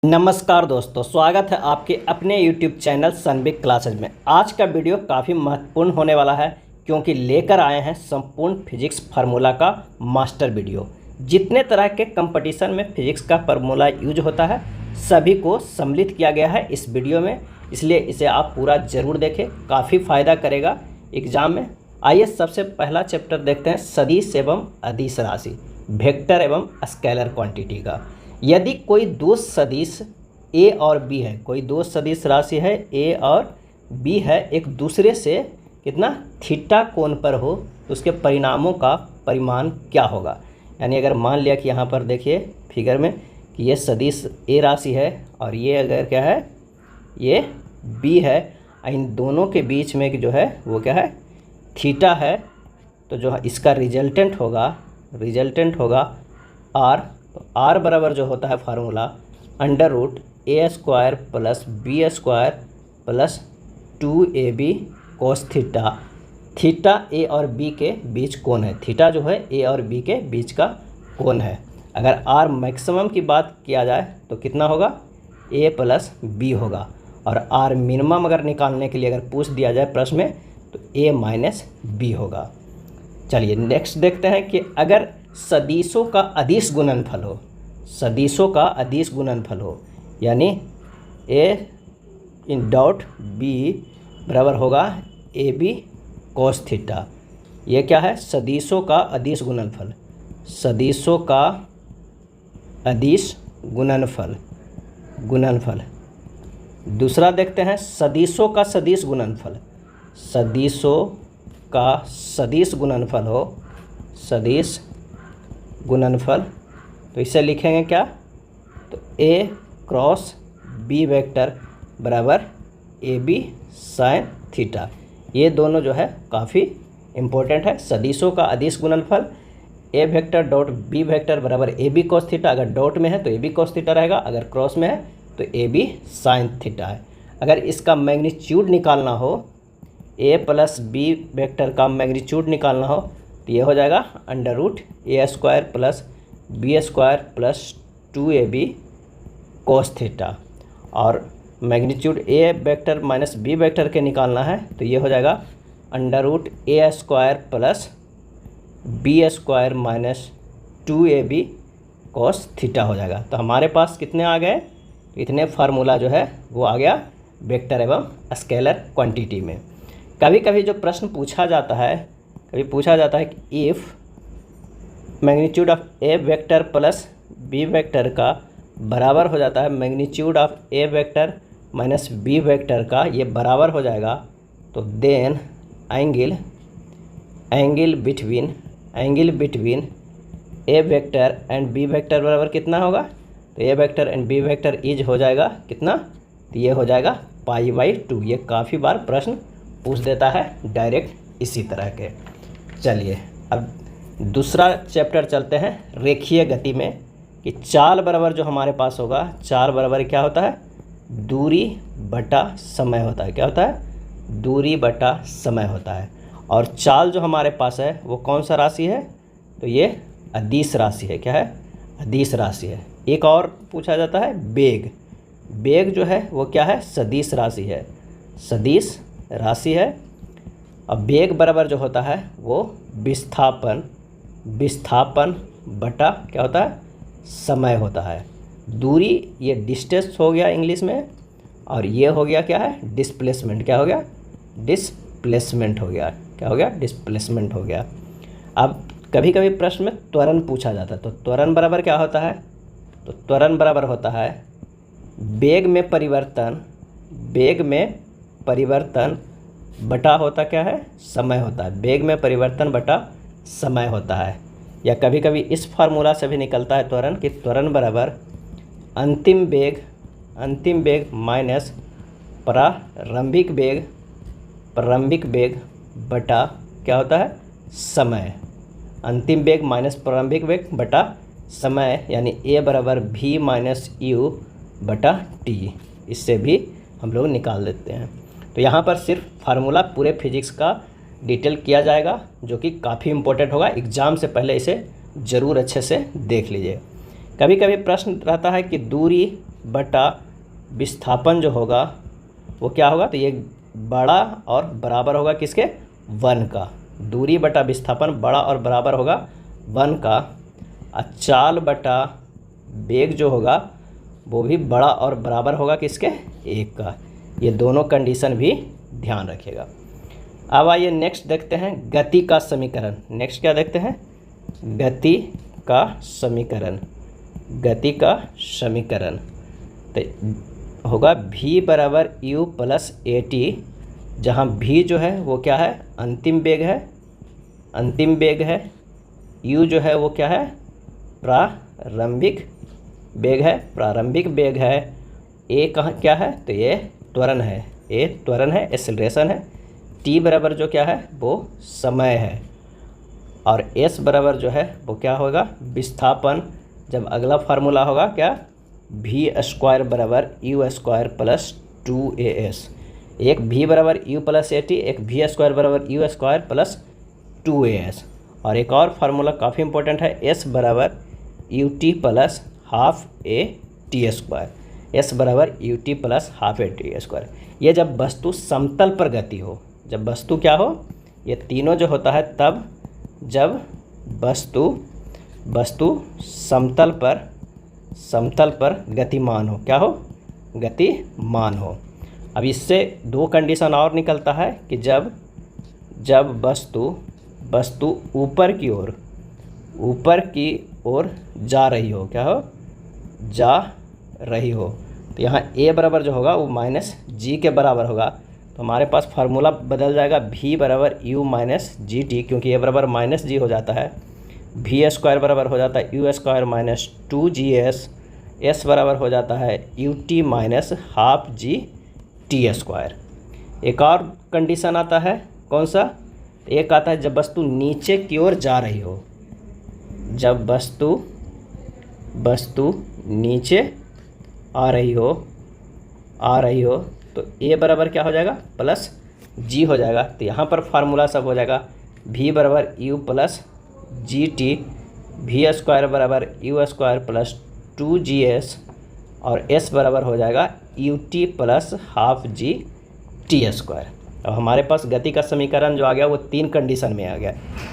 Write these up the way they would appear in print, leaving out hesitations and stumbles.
नमस्कार दोस्तों, स्वागत है आपके अपने YouTube चैनल सनबिग क्लासेज में। आज का वीडियो काफ़ी महत्वपूर्ण होने वाला है क्योंकि लेकर आए हैं संपूर्ण फिजिक्स फार्मूला का मास्टर वीडियो। जितने तरह के कंपटीशन में फिजिक्स का फार्मूला यूज होता है सभी को सम्मिलित किया गया है इस वीडियो में, इसलिए इसे आप पूरा ज़रूर देखें, काफ़ी फ़ायदा करेगा एग्ज़ाम में। आइए सबसे पहला चैप्टर देखते हैं, सदिश एवं अदिश राशि, वेक्टर एवं स्केलर क्वांटिटी का। यदि कोई दो सदिश ए और बी है, कोई दो सदिश राशि है ए और बी है, एक दूसरे से कितना थीटा कोण पर हो तो उसके परिणामों का परिमाण क्या होगा। यानी अगर मान लिया कि यहाँ पर देखिए फिगर में कि ये सदिश ए राशि है और ये अगर क्या है ये बी है, इन दोनों के बीच में जो है वो क्या है थीटा है, तो जो इसका रिजल्टेंट होगा आर। तो आर बराबर जो होता है formula under root a square plus b square plus 2ab cos theta. Theta a और बी के बीच कोण है, थीटा जो है ए और बी के बीच का कोण है। अगर आर मैक्सिमम की बात किया जाए तो कितना होगा ए प्लस बी होगा, और आर मिनिमम अगर निकालने के लिए अगर पूछ दिया जाए प्रश्न में तो ए माइनस बी होगा। चलिए नेक्स्ट देखते हैं कि अगर सदिशों का अदिश गुणनफल हो, सदिशों का अदिश गुणनफल हो, यानी ए इन डॉट बी बराबर होगा ए बी कोस थीटा। ये क्या है सदिशों का अदिश गुणनफल, सदिशों का अदिश गुणनफल। दूसरा देखते हैं सदिशों का सदिश गुणनफल, सदिशों का सदिश गुणनफल हो, सदिश गुणनफल, तो इसे लिखेंगे क्या, तो ए क्रॉस बी वेक्टर बराबर ए बी साइन थीटा। ये दोनों जो है काफ़ी इम्पोर्टेंट है। सदिशों का अदिश गुणनफल ए वेक्टर डॉट बी वेक्टर बराबर ए बी कॉस थीटा, अगर डॉट में है तो ए बी कॉस थीटा रहेगा, अगर क्रॉस में है तो ए बी साइन थीटा है। अगर इसका मैग्नीट्यूड निकालना हो, ए प्लस बी वेक्टर का मैग्नीट्यूड निकालना हो तो ये हो जाएगा under root a square plus b square plus 2ab cos theta, और magnitude a vector minus b vector के निकालना है तो ये हो जाएगा under root a square plus b square minus 2ab cos theta हो जाएगा। तो हमारे पास कितने आ गए, इतने फार्मूला जो है वो आ गया वेक्टर एवं स्केलर क्वांटिटी में। कभी कभी जो प्रश्न पूछा जाता है कि if magnitude of a vector plus b vector का बराबर हो जाता है magnitude of a vector minus b vector का, ये बराबर हो जाएगा तो then angle between a vector and b vector बराबर कितना होगा, तो a vector and b vector is हो जाएगा कितना, तो ये हो जाएगा π/2। ये काफ़ी बार प्रश्न पूछ देता है डायरेक्ट इसी तरह के। चलिए अब दूसरा चैप्टर चलते हैं, रेखीय गति में, कि चाल बराबर जो हमारे पास होगा, चाल बराबर क्या होता है दूरी बटा समय होता है। क्या होता है दूरी बटा समय होता है। और चाल जो हमारे पास है वो कौन सा राशि है, तो ये अदिश राशि है। क्या है अदिश राशि है। एक और पूछा जाता है बेग जो है वो क्या है सदिश राशि है, सदिश राशि है। अब बेग बराबर जो होता है वो विस्थापन बटा क्या होता है समय होता है। दूरी ये डिस्टेंस हो गया इंग्लिश में, और ये हो गया क्या है डिस्प्लेसमेंट। क्या हो गया डिस्प्लेसमेंट हो गया। क्या हो गया डिस्प्लेसमेंट हो गया। अब कभी कभी प्रश्न में त्वरण पूछा जाता है, तो त्वरण बराबर क्या होता है, तो त्वरण बराबर होता है वेग में परिवर्तन बटा होता क्या है समय होता है। वेग में परिवर्तन बटा समय होता है। या कभी कभी इस फार्मूला से भी निकलता है त्वरण, कि त्वरण बराबर अंतिम वेग माइनस प्रारंभिक वेग बटा क्या होता है समय। अंतिम वेग माइनस प्रारंभिक वेग बटा समय, यानी ए बराबर v माइनस यू बटा टी। इससे भी हम लोग निकाल देते हैं। तो यहाँ पर सिर्फ फार्मूला पूरे फिजिक्स का डिटेल किया जाएगा, जो कि काफ़ी इम्पोर्टेंट होगा। एग्ज़ाम से पहले इसे ज़रूर अच्छे से देख लीजिए। कभी कभी प्रश्न रहता है कि दूरी बटा विस्थापन जो होगा वो क्या होगा, तो ये बड़ा और बराबर होगा किसके, 1 का। दूरी बटा विस्थापन बड़ा और बराबर होगा 1 का। चाल बटा वेग जो होगा वो भी बड़ा और बराबर होगा किसके, 1 का। ये दोनों कंडीशन भी ध्यान रखिएगा। अब आइए नेक्स्ट देखते हैं गति का समीकरण। नेक्स्ट क्या देखते हैं, गति का समीकरण। गति का समीकरण तो होगा v बराबर u प्लस ए टी, जहाँ v जो है वो क्या है, अंतिम वेग है, अंतिम वेग है। u जो है वो क्या है, प्रारंभिक वेग है, प्रारंभिक वेग है। a कहाँ क्या है, तो ये त्वरण है, a त्वरण है, एक्सेलरेशन है। t बराबर जो क्या है वो समय है, और s बराबर जो है वो क्या होगा, विस्थापन। जब अगला फार्मूला होगा क्या, v स्क्वायर बराबर u स्क्वायर प्लस 2as। एक v बराबर u प्लस ए टी, एक v स्क्वायर बराबर u स्क्वायर प्लस 2as। और एक और फार्मूला काफ़ी इंपॉर्टेंट है, s बराबर U T plus half A T square. s बराबर U T plus half A T square. ये जब वस्तु समतल पर गति हो, जब वस्तु क्या हो, ये तीनों जो होता है तब जब वस्तु समतल पर गतिमान हो, क्या हो, गतिमान हो। अब इससे दो कंडीशन और निकलता है कि जब वस्तु ऊपर की ओर जा रही हो, क्या हो, जा रही हो। तो यहाँ a बराबर जो होगा वो माइनस जी के बराबर होगा। तो हमारे पास फार्मूला बदल जाएगा, v बराबर u माइनस जी टी, क्योंकि a बराबर माइनस जी हो जाता है। v स्क्वायर बराबर हो जाता है u square minus 2gs। s बराबर हो जाता है U T minus half G T square. एक और कंडीशन आता है, कौन सा, एक आता है जब वस्तु नीचे की ओर जा रही हो। जब वस्तु नीचे आ रही हो तो a बराबर क्या हो जाएगा, प्लस g हो जाएगा। तो यहाँ पर फार्मूला सब हो जाएगा, v बराबर u plus G T, v square बराबर u स्क्वायर प्लस 2gs, और s बराबर हो जाएगा U T plus half G T square. अब हमारे पास गति का समीकरण जो आ गया वो तीन कंडीशन में आ गया।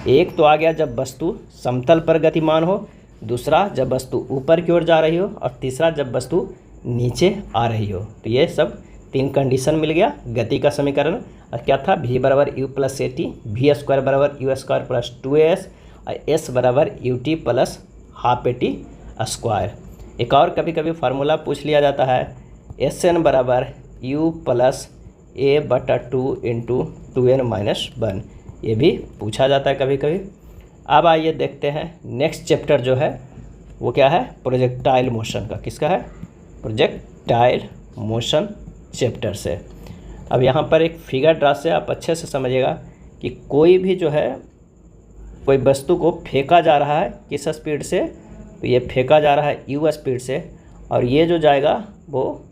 एक तो आ गया जब वस्तु समतल पर गतिमान हो, दूसरा जब वस्तु ऊपर की ओर जा रही हो, और तीसरा जब वस्तु नीचे आ रही हो। तो ये सब तीन कंडीशन मिल गया गति का समीकरण। और क्या था, v बराबर u plus A T, v square बराबर u स्क्वायर प्लस 2as, और s बराबर U T plus half A T square. एक और कभी कभी फार्मूला पूछ लिया जाता है, एस एन बराबर u प्लस a बटा 2 इंटू 2n माइनस 1, ये भी पूछा जाता है कभी कभी। अब आइए देखते हैं नेक्स्ट चैप्टर जो है वो क्या है, प्रोजेक्टाइल मोशन का। किसका है, प्रोजेक्टाइल मोशन चैप्टर से। अब यहाँ पर एक फिगर ड्रा से आप अच्छे से समझिएगा कि कोई भी जो है, कोई वस्तु को फेंका जा रहा है किस स्पीड से, तो ये फेंका जा रहा है u स्पीड से, और ये जो जाएगा वो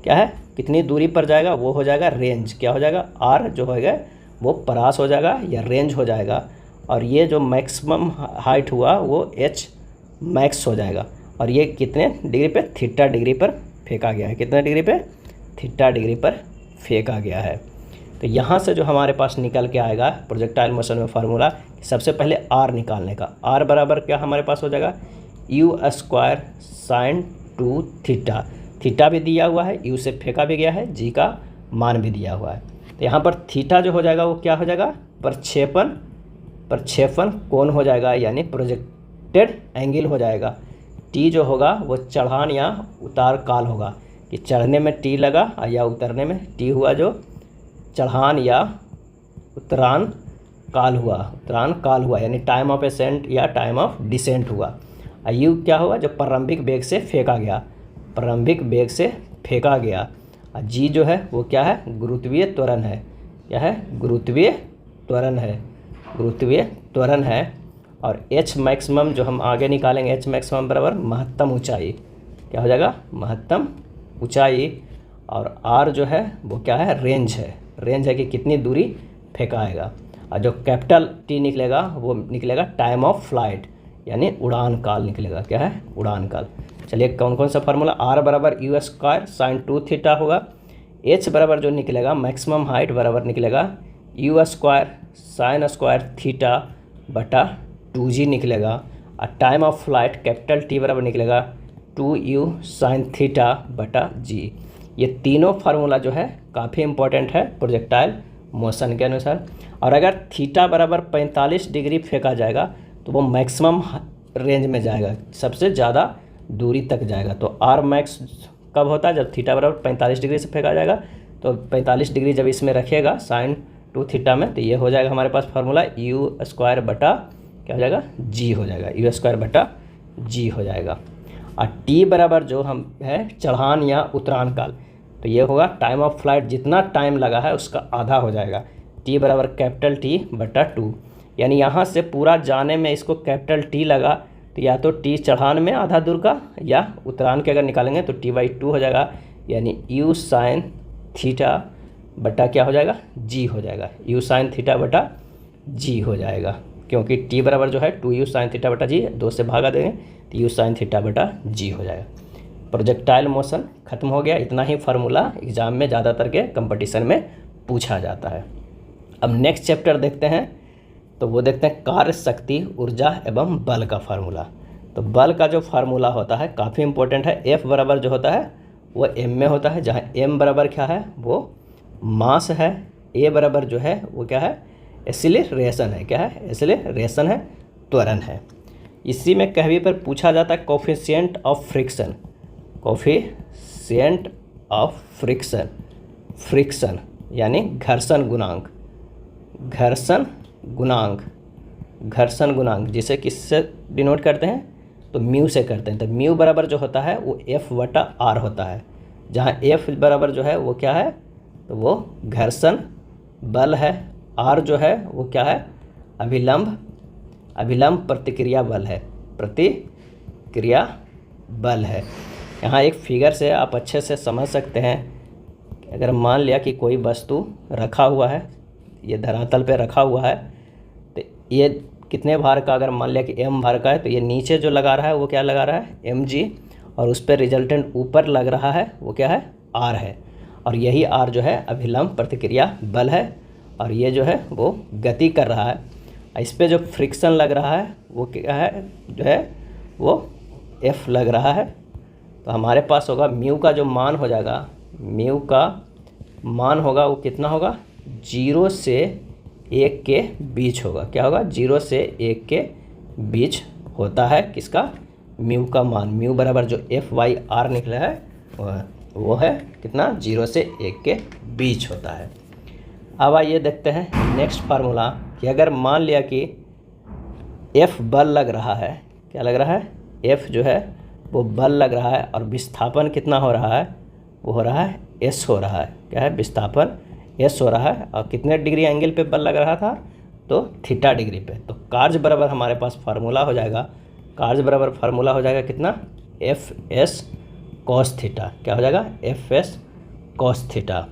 क्या है, कितनी दूरी पर जाएगा, वो हो जाएगा रेंज। क्या हो जाएगा, r जो होगा वो परास हो जाएगा या रेंज हो जाएगा, और ये जो मैक्सिमम हाइट हुआ वो h मैक्स हो जाएगा। और ये कितने डिग्री पे, थीटा डिग्री पर फेंका गया है। कितने डिग्री पे, थीटा डिग्री पर फेंका गया है। तो यहाँ से जो हमारे पास निकल के आएगा प्रोजेक्टाइल मोशन में फार्मूला, सबसे पहले r निकालने का। r बराबर क्या हमारे पास हो जाएगा, u square sine 2 theta. Theta भी दिया हुआ है, u से फेंका भी गया है, g का मान भी दिया हुआ है। तो यहाँ पर थीटा जो हो जाएगा वो क्या हो जाएगा, प्रक्षेपण कोण हो जाएगा, यानी प्रोजेक्टेड एंगल हो जाएगा। t जो होगा वो चढ़ान या उतार काल होगा, कि चढ़ने में t लगा या उतरने में t हुआ, जो चढ़ान या उतरान काल हुआ, यानी टाइम ऑफ असेंट या टाइम ऑफ डिसेंट हुआ। u क्या हुआ, जो प्रारंभिक वेग से फेंका गया, प्रारंभिक वेग से फेंका गया। g जो है वो क्या है, गुरुत्वीय त्वरण है। क्या है, गुरुत्वीय त्वरण है। और h मैक्सिमम जो हम आगे निकालेंगे, h मैक्सिमम बराबर महत्तम ऊंचाई। क्या हो जाएगा, महत्तम ऊंचाई। और r जो है वो क्या है, रेंज है कि कितनी दूरी फेंकाएगा। और जो कैपिटल T निकलेगा वो निकलेगा टाइम ऑफ फ्लाइट, यानी उड़ान काल निकलेगा। क्या है, उड़ान काल। चलिए कौन कौन सा फार्मूला, आर बराबर यू स्क्वायर साइन 2 थीटा होगा, एच बराबर जो निकलेगा मैक्सिमम हाइट बराबर निकलेगा you square sine square theta बटा 2g निकलेगा, और time of flight capital T बराबर निकलेगा 2u साइन थीटा बटा जी। ये तीनों फार्मूला जो है काफ़ी इंपॉर्टेंट है प्रोजेक्टाइल मोशन के अनुसार। और अगर थीटा बराबर 45 डिग्री फेंका जाएगा तो वो मैक्सिमम रेंज में जाएगा, सबसे ज़्यादा दूरी तक जाएगा। तो आर मैक्स कब होता है, जब थीटा बराबर 45 डिग्री से फेंका जाएगा। तो 45 डिग्री जब इसमें रखिएगा साइन 2 थीटा में, तो ये हो जाएगा हमारे पास फार्मूला यू स्क्वायर बटा क्या हो जाएगा जी हो जाएगा, यू स्क्वायर बटा जी हो जाएगा। और टी बराबर जो हम है चढ़ान या उतरान काल, तो ये होगा टाइम ऑफ फ्लाइट, जितना टाइम लगा है उसका आधा हो जाएगा, टी बराबर कैपिटल टी बटा 2। यानी यहाँ से पूरा जाने में इसको कैपिटल टी लगा, तो या तो टी चढ़ान में आधा दूर का, या उतरान के अगर निकालेंगे तो t/2 हो जाएगा, यानी यू साइन थीटा बटा क्या हो जाएगा जी हो जाएगा, यू साइन थीटा बटा जी हो जाएगा। क्योंकि टी बराबर जो है 2u साइन थीटा बटा जी, 2 से भागा देंगे तो यू साइन थीटा बटा जी हो जाएगा। प्रोजेक्टाइल मोशन खत्म हो गया। इतना ही फार्मूला एग्जाम में ज़्यादातर के कंपटीशन में पूछा जाता है। अब नेक्स्ट चैप्टर देखते हैं, तो वो देखते हैं कार्य शक्ति ऊर्जा एवं बल का फार्मूला। तो बल का जो फार्मूला होता है काफ़ी इंपॉर्टेंट है। एफ बराबर जो होता है वो एम में होता है, जहाँ एम बराबर क्या है वो मास है, ए बराबर जो है वो क्या है एक्सीलरेशन है, क्या है एक्सीलरेशन है, त्वरण है। इसी में कभी पर पूछा जाता है coefficient of friction, coefficient of friction, friction यानी घर्षण गुणांक, घर्षण गुणांक, घर्षण गुणांक जिसे किससे डिनोट करते हैं तो म्यू से करते हैं। तो म्यू बराबर जो होता है वो एफ बटा आर होता है, जहाँ एफ बराबर जो है वो क्या है तो वो घर्षण बल है, आर जो है वो क्या है अभिलंब प्रतिक्रिया बल है, प्रतिक्रिया बल है। यहाँ एक फिगर से आप अच्छे से समझ सकते हैं। अगर मान लिया कि कोई वस्तु रखा हुआ है, ये धरातल पे रखा हुआ है, तो ये कितने भार का, अगर मान लिया कि m भार का है, तो ये नीचे जो लगा रहा है वो क्या लगा रहा है mg, और उस पर रिजल्टेंट ऊपर लग रहा है वो क्या है r है, और यही r जो है अभिलंब प्रतिक्रिया बल है, और ये जो है वो गति कर रहा है। इस पर जो फ्रिक्शन लग रहा है वो क्या है जो है वो f लग रहा है। तो हमारे पास होगा म्यू का जो मान हो जाएगा, म्यू का मान होगा वो कितना होगा 0 से 1 के बीच होगा। क्या होगा 0 से 1 के बीच होता है किसका म्यू का मान। म्यू बराबर जो F/R निकला है वो है कितना 0 से 1 के बीच होता है। अब आइए देखते हैं नेक्स्ट फार्मूला कि अगर मान लिया कि F बल लग रहा है, क्या लग रहा है F जो है वो बल लग रहा है, और विस्थापन कितना हो रहा है वो हो रहा है S हो रहा है, क्या है विस्थापन S हो रहा है, और कितने डिग्री एंगल पे बल लग रहा था तो थीटा डिग्री पे। तो कार्य बराबर हमारे पास फार्मूला हो जाएगा, कार्य बराबर फार्मूला हो जाएगा कितना Fs cos थीटा, क्या हो जाएगा Fs cos थीटा।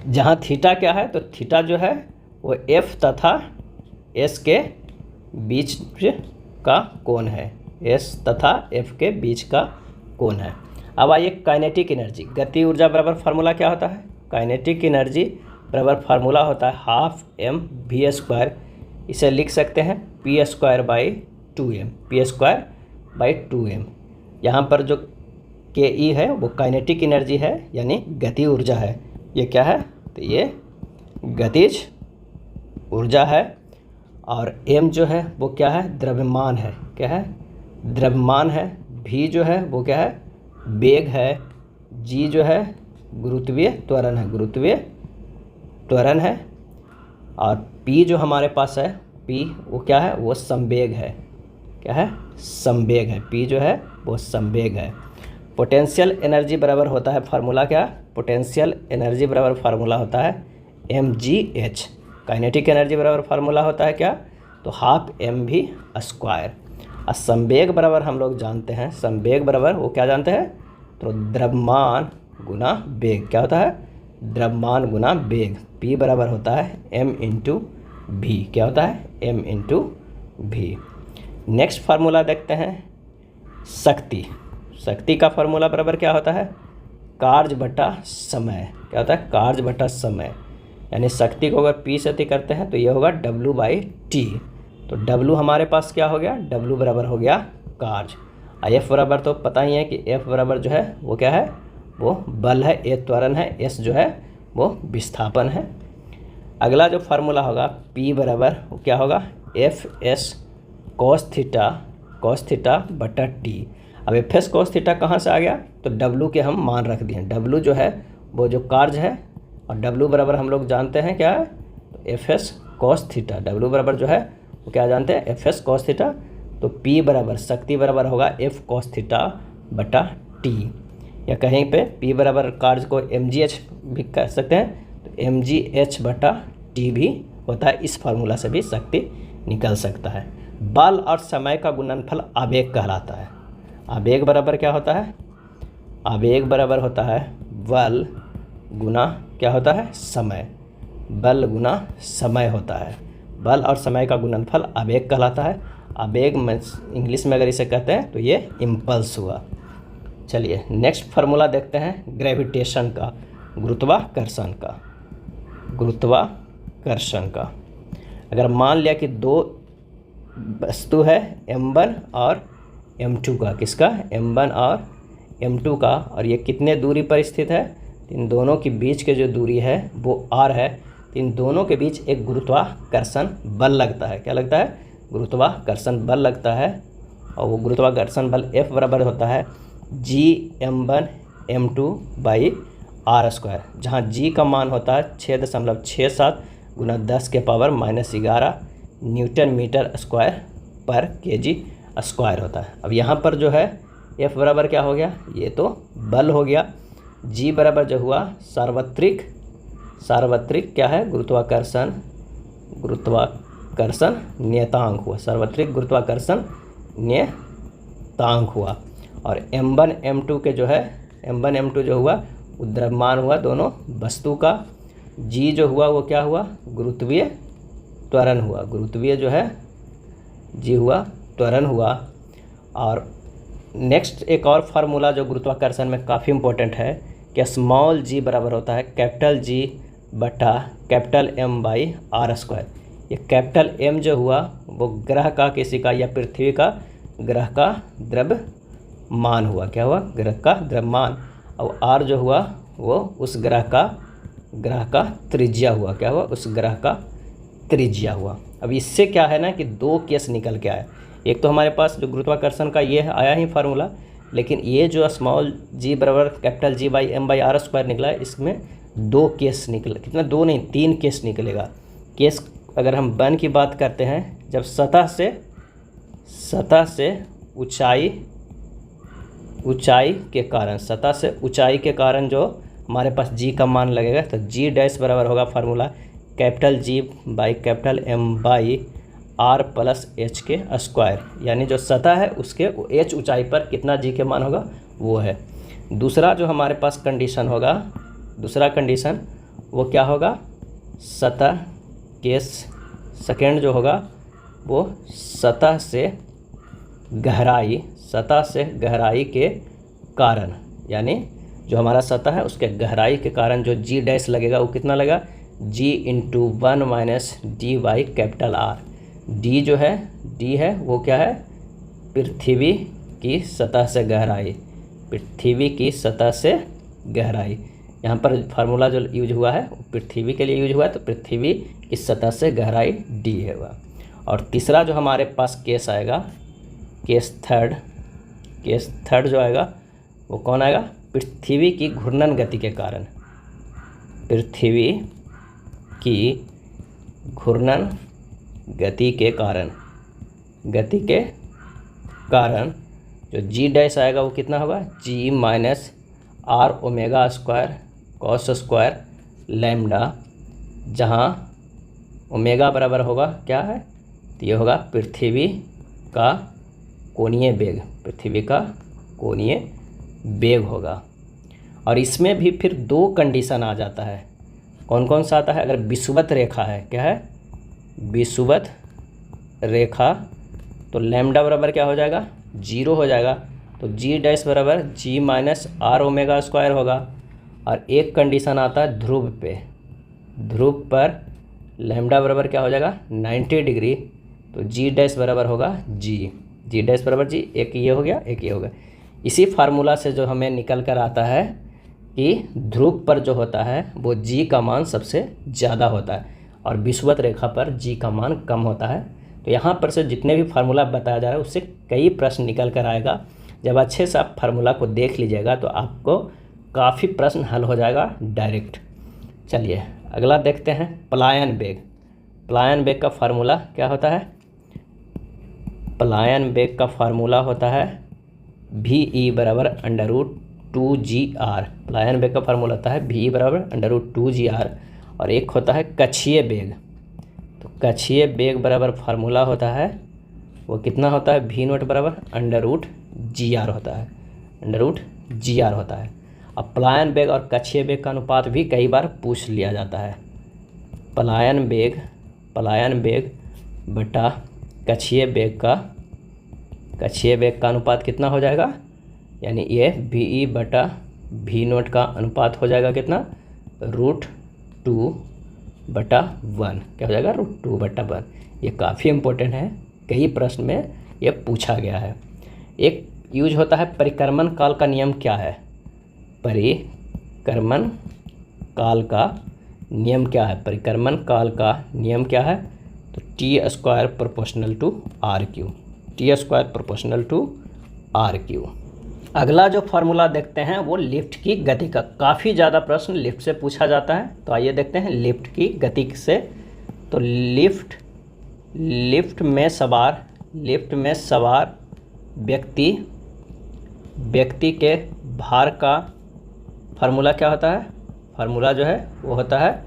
जहाँ थीटा क्या है तो थीटा जो है वो F तथा S के बीच का कोण है, S तथा F के बीच का कोण है। अब आइए काइनेटिक एनर्जी, गति ऊर्जा बराबर फार्मूला क्या होता है, काइनेटिक एनर्जी बराबर फार्मूला होता है हाफ mv²। इसे लिख सकते हैं p²/2m, p²/2m। यहाँ पर जो ke है वो काइनेटिक एनर्जी है यानी गति ऊर्जा है। ये क्या है तो ये गतिज ऊर्जा है, और m जो है वो क्या है द्रव्यमान है, क्या है द्रव्यमान है। v जो है वो क्या है वेग है, g जो है गुरुत्वीय त्वरण है, गुरुत्वीय त्वरण है, और p जो हमारे पास है p वो क्या है वो संवेग है, क्या है संवेग है, p जो है वो संवेग है। पोटेंशियल एनर्जी बराबर होता है फार्मूला क्या, पोटेंशियल एनर्जी बराबर फार्मूला होता है mgh। काइनेटिक एनर्जी बराबर फार्मूला होता है क्या तो हाफ mv²। और संवेग बराबर हम लोग जानते हैं, संवेग बराबर वो क्या जानते हैं तो द्रव्यमान गुना वेग, क्या होता है द्रव्यमान गुना वेग। p बराबर होता है m × v, क्या होता है m × v। नेक्स्ट फार्मूला देखते हैं शक्ति। शक्ति का फॉर्मूला बराबर क्या होता है, कार्य बटा समय। क्या होता है, कार्य बटा समय। यानी शक्ति को अगर पी से अति करते हैं तो ये होगा W/T। तो W हमारे पास क्या हो गया, W बराबर हो गया कार्य। F बराबर तो पता ही है कि F बराबर जो है वो क्या है, वो बल है, A त्वरण है, S जो है वो विस्थापन है। अगला जो फार्मूला होगा P बराबर वो क्या होगा, Fs cos थीटा बटा T। अब Fs cos थीटा कहाँ से आ गया, तो W के हम मान रख दिए। W जो है वो जो कार्य है, और W बराबर हम लोग जानते हैं क्या है, तो Fs cos थीटा। W बराबर जो है वो क्या जानते हैं, Fs cos थीटा। तो P बराबर शक्ति बराबर होगा F cos थीटा बटा T। या कहीं पे P बराबर कार्य को mgh भी कह सकते हैं, तो mgh बटा T भी होता है। इस फार्मूला से भी शक्ति निकल सकता है। बल और समय का गुणनफल आवेग कहलाता है। आवेग बराबर क्या होता है, आवेग बराबर होता है बल गुना क्या होता है, समय। बल गुना समय होता है। बल और समय का गुणनफल आवेग कहलाता है। आवेग में इंग्लिश में अगर इसे कहते हैं तो ये इम्पल्स हुआ। चलिए नेक्स्ट फार्मूला देखते हैं ग्रेविटेशन का, गुरुत्वाकर्षण का। गुरुत्वाकर्षण का अगर मान लिया कि दो वस्तु है m1 और m2 का, किसका, m1 और m2 का, और ये कितने दूरी पर स्थित है, इन दोनों के बीच के जो दूरी है वो r है। इन दोनों के बीच एक गुरुत्वाकर्षण बल लगता है। क्या लगता है, गुरुत्वाकर्षण बल लगता है। और वो गुरुत्वाकर्षण बल F बराबर होता है Gm1m2/r², जहाँ G का मान होता है 6.67 गुना 10 के पावर -11 न्यूटन मीटर स्क्वायर पर kg² होता है। अब यहाँ पर जो है F बराबर क्या हो गया, ये तो बल हो गया। G बराबर जो हुआ सार्वत्रिक क्या है, गुरुत्वाकर्षण नियतांक हुआ, सार्वत्रिक गुरुत्वाकर्षण नियतांक हुआ। और m1 m2 के जो है, m1 m2 जो हुआ वो द्रव्यमान हुआ दोनों वस्तु का। G जो हुआ वो क्या हुआ, गुरुत्वीय त्वरण हुआ। गुरुत्वीय जो है G हुआ त्वरण हुआ। और नेक्स्ट एक और फार्मूला जो गुरुत्वाकर्षण में काफ़ी इंपॉर्टेंट है कि स्मॉल g बराबर होता है कैपिटल G बटा कैपिटल M/r²। ये कैपिटल M जो हुआ वो ग्रह का, किसी का, या पृथ्वी का, ग्रह का द्रव्यमान हुआ। क्या हुआ, ग्रह का द्रव्यमान। और r जो हुआ वो उस ग्रह का त्रिज्या हुआ। क्या हुआ, उस ग्रह का त्रिज्या हुआ। अब इससे क्या है ना कि दो केस निकल के आए। एक तो हमारे पास जो गुरुत्वाकर्षण का ये आया ही फार्मूला, लेकिन ये जो स्मॉल g बराबर कैपिटल G/m/r² निकला है, इसमें दो केस निकले। कितना, दो नहीं, तीन केस निकलेगा। केस अगर हम 1 की बात करते हैं, जब सतह से ऊंचाई के कारण जो हमारे पास g का मान लगेगा, तो g डैश बराबर होगा फार्मूला कैपिटल G/m/r+h²। यानी जो सतह है उसके h ऊंचाई पर कितना g के मान होगा वो है। दूसरा जो हमारे पास कंडीशन होगा, दूसरा कंडीशन वो क्या होगा, सतह केस सेकेंड जो होगा वो सतह से गहराई के कारण, यानी जो हमारा सतह है उसके गहराई के कारण जो g डैश लगेगा वो कितना लगा, G/1 - d/R। d जो है, d है वो क्या है, पृथ्वी की सतह से गहराई। यहाँ पर फार्मूला जो यूज हुआ है वो पृथ्वी के लिए यूज हुआ है, तो पृथ्वी की सतह से गहराई d है वह। और तीसरा जो हमारे पास केस आएगा, केस थर्ड जो आएगा वो कौन आएगा, पृथ्वी की घूर्णन गति के कारण। पृथ्वी की घूर्णन गति के कारण जो g डैश आएगा वो कितना होगा, G-r⍵² लैम्डा, जहाँ ओमेगा बराबर होगा क्या है, तो ये होगा पृथ्वी का कोणीय वेग होगा। और इसमें भी फिर दो कंडीशन आ जाता है। कौन कौन सा आता है, अगर विषुवत रेखा है, क्या है, विषुवत रेखा, तो लैम्डा बराबर क्या हो जाएगा, 0 हो जाएगा। तो जी डैश बराबर जी माइनस आर ओमेगा स्क्वायर होगा। और एक कंडीशन आता है ध्रुव पे, ध्रुव पर लैम्डा बराबर क्या हो जाएगा 90 डिग्री, तो जी डैश बराबर होगा जी डैश बराबर जी, एक ये हो गया एक ये हो गया। इसी फार्मूला से जो हमें निकल कर आता है कि ध्रुव पर जो होता है वो जी का मान सबसे ज़्यादा होता है और विषुवत रेखा पर जी का मान कम होता है। तो यहाँ पर से जितने भी फार्मूला बताया जा रहा है उससे कई प्रश्न निकल कर आएगा। जब अच्छे से आप फार्मूला को देख लीजिएगा तो आपको काफ़ी प्रश्न हल हो जाएगा डायरेक्ट। चलिए अगला देखते हैं पलायन वेग। पलायन वेग का फार्मूला क्या होता है? पलायन वेग का फार्मूला होता है भी ई बराबर √2GR। पलायन वेग का फार्मूला होता है भी ई बराबर √2GR। और एक होता है कक्षीय वेग। तो कक्षीय वेग बराबर फार्मूला होता है वो कितना होता है V0 बराबर √GR होता है, √GR होता है। अब पलायन वेग और कक्षीय वेग का अनुपात भी कई बार पूछ लिया जाता है। पलायन वेग बटा कक्षीय वेग का अनुपात कितना हो जाएगा, यानी ये VE बटा V0 का अनुपात हो जाएगा कितना √2/1। क्या हो जाएगा √2/1। ये काफ़ी इम्पोर्टेंट है, कई प्रश्न में ये पूछा गया है। एक यूज होता है परिक्रमण काल का नियम क्या है? परिक्रमण काल का नियम क्या है? परिक्रमण काल का नियम क्या है? तो T² proportional to RQ, T² proportional to RQ। अगला जो फार्मूला देखते हैं वो लिफ्ट की गति का। काफ़ी ज़्यादा प्रश्न लिफ्ट से पूछा जाता है, तो आइए देखते हैं लिफ्ट की गति से। तो लिफ्ट में सवार व्यक्ति के भार का फार्मूला क्या होता है? फार्मूला जो है वो होता है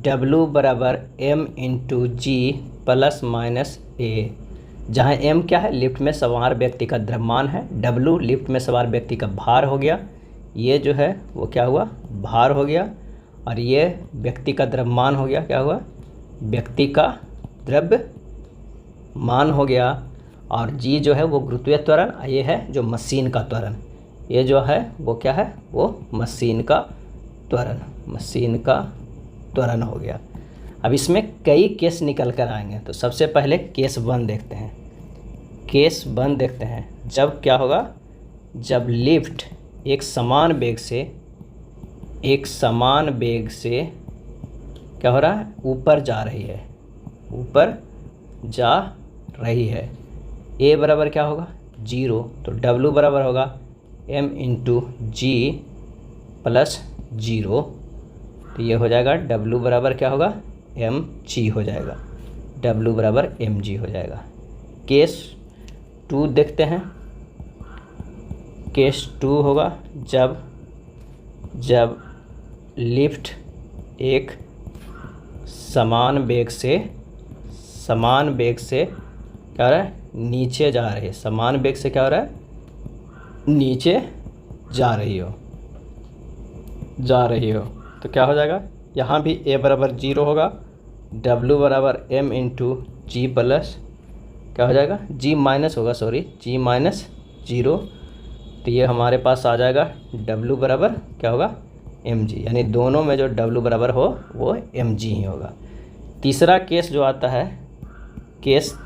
W बराबर M × G ± A, जहाँ M क्या है? लिफ्ट में सवार व्यक्ति का द्रव्यमान है, W लिफ्ट में सवार व्यक्ति का भार हो गया, ये जो है वो क्या हुआ भार हो गया, और ये व्यक्ति का द्रव्यमान हो गया, क्या हुआ व्यक्ति का द्रव्यमान हो गया, और G जो है वो गुरुत्वीय त्वरण, ये है जो मशीन का त्वरण, ये जो है वो क्या है वो मशीन का त्वरण हो गया। अब इसमें कई केस निकल कर आएंगे, तो सबसे पहले केस 1 देखते हैं। जब क्या होगा, जब लिफ्ट एक समान वेग से क्या हो रहा है ऊपर जा रही है, A बराबर क्या होगा 0, तो W बराबर होगा M × G + 0, तो ये हो जाएगा W बराबर क्या होगा mg हो जाएगा, W बराबर mg हो जाएगा। केस 2 देखते हैं। केस 2 होगा जब लिफ्ट एक समान वेग से क्या हो रहा है नीचे जा रही है, समान वेग से क्या हो रहा है नीचे जा रही हो, तो क्या हो जाएगा यहाँ भी A बराबर 0 होगा, W बराबर M × G प्लस क्या हो जाएगा G माइनस होगा, G माइनस 0, तो ये हमारे पास आ जाएगा W बराबर क्या होगा mg, यानी दोनों में जो W बराबर हो वो mg ही होगा। तीसरा केस जो आता है, केस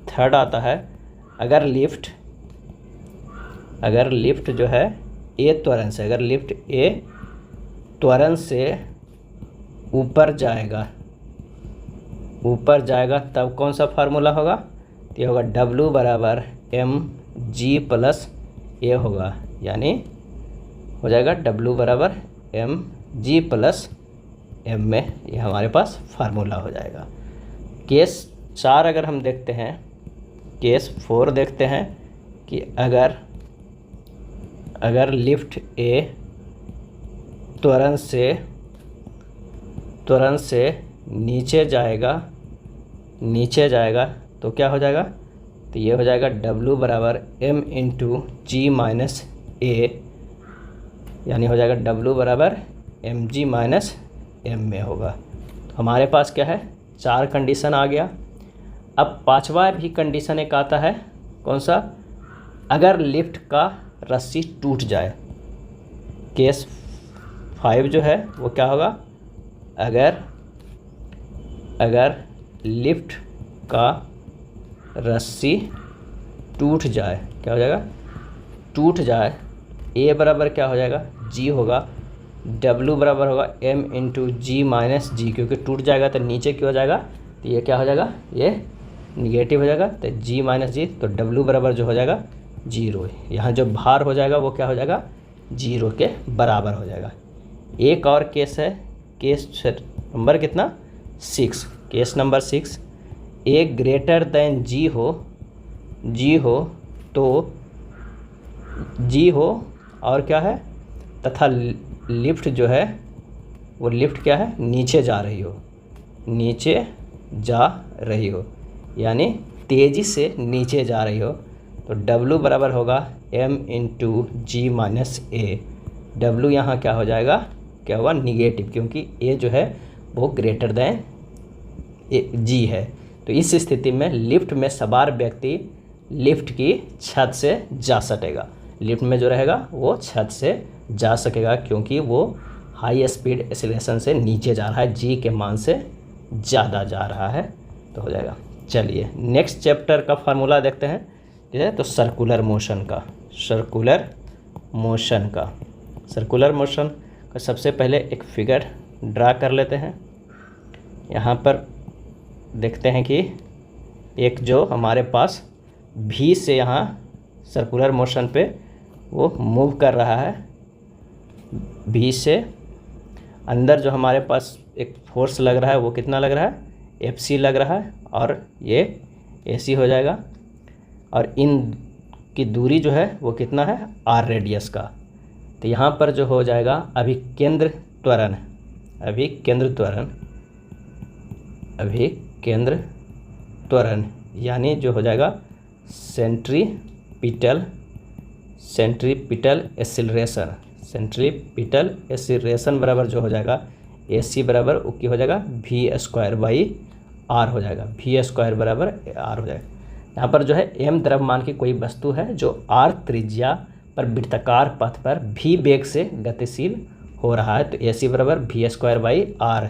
3 आता है, अगर लिफ्ट जो है A त्वरण से, अगर लिफ्ट A त्वरण से ऊपर जाएगा तब कौन सा फार्मूला होगा, तो ये होगा W बराबर mg + A होगा, यानी हो जाएगा W बराबर mg + m में, ये हमारे पास फार्मूला हो जाएगा। केस 4 अगर हम देखते हैं, केस 4 देखते हैं कि अगर लिफ्ट A त्वरण से नीचे जाएगा तो क्या हो जाएगा, तो ये हो जाएगा W बराबर M × G − A, यानी हो जाएगा W बराबर mg − m में होगा। तो हमारे पास क्या है 4 कंडीशन आ गया। अब 5वां भी कंडीशन एक आता है, कौन सा, अगर लिफ्ट का रस्सी टूट जाए। केस 5 जो है वो क्या होगा, अगर लिफ्ट का रस्सी टूट जाए, क्या हो जाएगा, टूट जाए। ए बराबर क्या हो जाएगा, जी होगा। डब्लू बराबर होगा एम इंटू जी माइनस जी, क्योंकि टूट जाएगा तो नीचे क्यों हो जाएगा, तो ये क्या हो जाएगा, ये निगेटिव हो जाएगा, तो जी माइनस जी, तो डब्लू बराबर जो हो जाएगा 0। यहाँ जो भार हो जाएगा वो क्या हो जाएगा, 0 के बराबर हो जाएगा। एक और केस है, केस नंबर कितना, 6। केस नंबर 6, ए ग्रेटर देन जी हो तो जी हो और क्या है, तथा लिफ्ट जो है वो लिफ्ट क्या है, नीचे जा रही हो, यानी तेज़ी से नीचे जा रही हो, तो W बराबर होगा m इंटू जी माइनस ए। डब्लू यहाँ क्या हो जाएगा, क्या होगा, निगेटिव, क्योंकि ए जो है वो ग्रेटर देन जी है। तो इस स्थिति में लिफ्ट में सवार व्यक्ति लिफ्ट की छत से जा सकेगा, लिफ्ट में जो रहेगा वो छत से जा सकेगा, क्योंकि वो हाई स्पीड एक्सेलरेशन से नीचे जा रहा है, जी के मान से ज़्यादा जा रहा है, तो हो जाएगा। चलिए नेक्स्ट चैप्टर का फार्मूला देखते हैं, ठीक है। तो सर्कुलर मोशन का सबसे पहले एक फिगर ड्रा कर लेते हैं। यहाँ पर देखते हैं कि एक जो हमारे पास भी से यहाँ सर्कुलर मोशन पे वो मूव कर रहा है, भी से अंदर जो हमारे पास एक फोर्स लग रहा है वो कितना लग रहा है, एफ लग रहा है, और ये AC हो जाएगा, और इन की दूरी जो है वो कितना है, R रेडियस का। तो यहाँ पर जो हो जाएगा अभिकेंद्र त्वरण, यानी जो हो जाएगा सेंट्रीपिटल एक्सीलरेशन बराबर जो हो जाएगा AC बराबर उसकी हो जाएगा v² / r हो जाएगा, v² बराबर r हो जाएगा। यहाँ पर जो है m द्रव्यमान की कोई वस्तु है जो r त्रिज्या पर वृत्ताकार पथ पर v वेग से गतिशील हो रहा है, तो AC बराबर v² / r,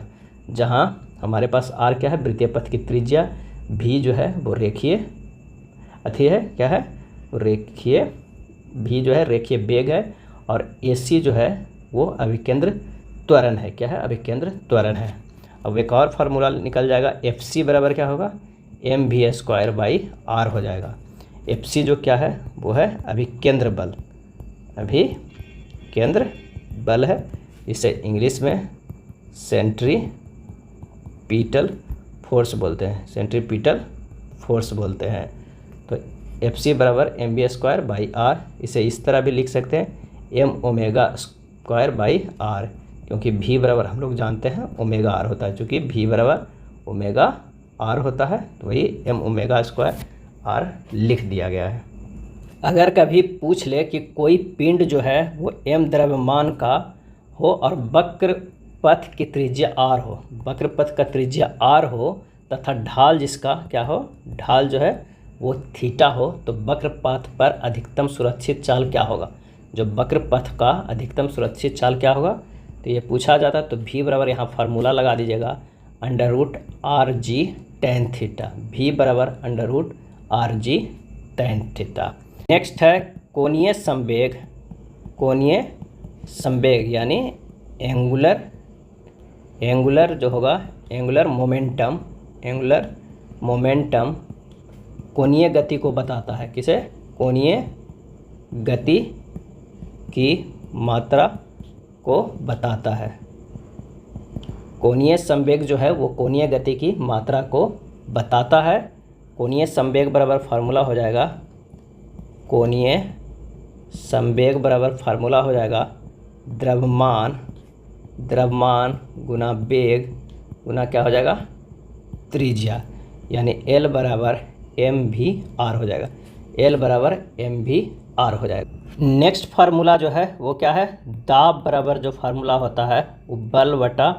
जहाँ हमारे पास r क्या है, वृत्तीय पथ की त्रिज्या, v जो है वो रेखीय है, क्या है, रेखीय, v जो है रेखीय वेग है, और AC जो है वो अभिकेंद्र त्वरण है, क्या है, अभिकेंद्र त्वरण है। अब एक और फार्मूला निकल जाएगा, FC बराबर क्या होगा, mv² / r हो जाएगा। FC जो क्या है वो है अभिकेंद्र बल है, इसे इंग्लिश में सेंट्रीपिटल फोर्स बोलते हैं। तो FC बराबर mv² / r, इसे इस तरह भी लिख सकते हैं m⍵² / r, क्योंकि v बराबर हम लोग जानते हैं ω/r होता है, चूँकि v बराबर ω/r होता है, तो वही m⍵² r लिख दिया गया है। अगर कभी पूछ ले कि कोई पिंड जो है वो m द्रव्यमान का हो और वक्र पथ की त्रिज्या r हो, वक्र पथ का त्रिज्या r हो, तथा ढाल जिसका क्या हो, ढाल जो है वो थीटा हो, तो वक्र पथ पर अधिकतम सुरक्षित चाल क्या होगा, जो वक्र पथ का अधिकतम सुरक्षित चाल क्या होगा, तो ये पूछा जाता है। तो v बराबर यहाँ फार्मूला लगा दीजिएगा √rg tan थीटा, v बराबर √rg tan थीटा। नेक्स्ट है कोणीय संवेग यानी एंगुलर जो होगा, एंगुलर मोमेंटम कोणीय गति को बताता है, किसे, कोणीय गति की मात्रा को बताता है। कोणीय संवेग जो है वो कोणीय गति की मात्रा को बताता है। कोणीय संवेग बराबर फार्मूला हो जाएगा, कोणीय संवेग बराबर फार्मूला हो जाएगा द्रव्यमान गुना वेग गुना क्या हो जाएगा, त्रिज्या, यानी L बराबर mv/r हो जाएगा, L बराबर mv/r हो जाएगा। नेक्स्ट फार्मूला जो है वो क्या है, दाब बराबर जो फार्मूला होता है वो बल बटा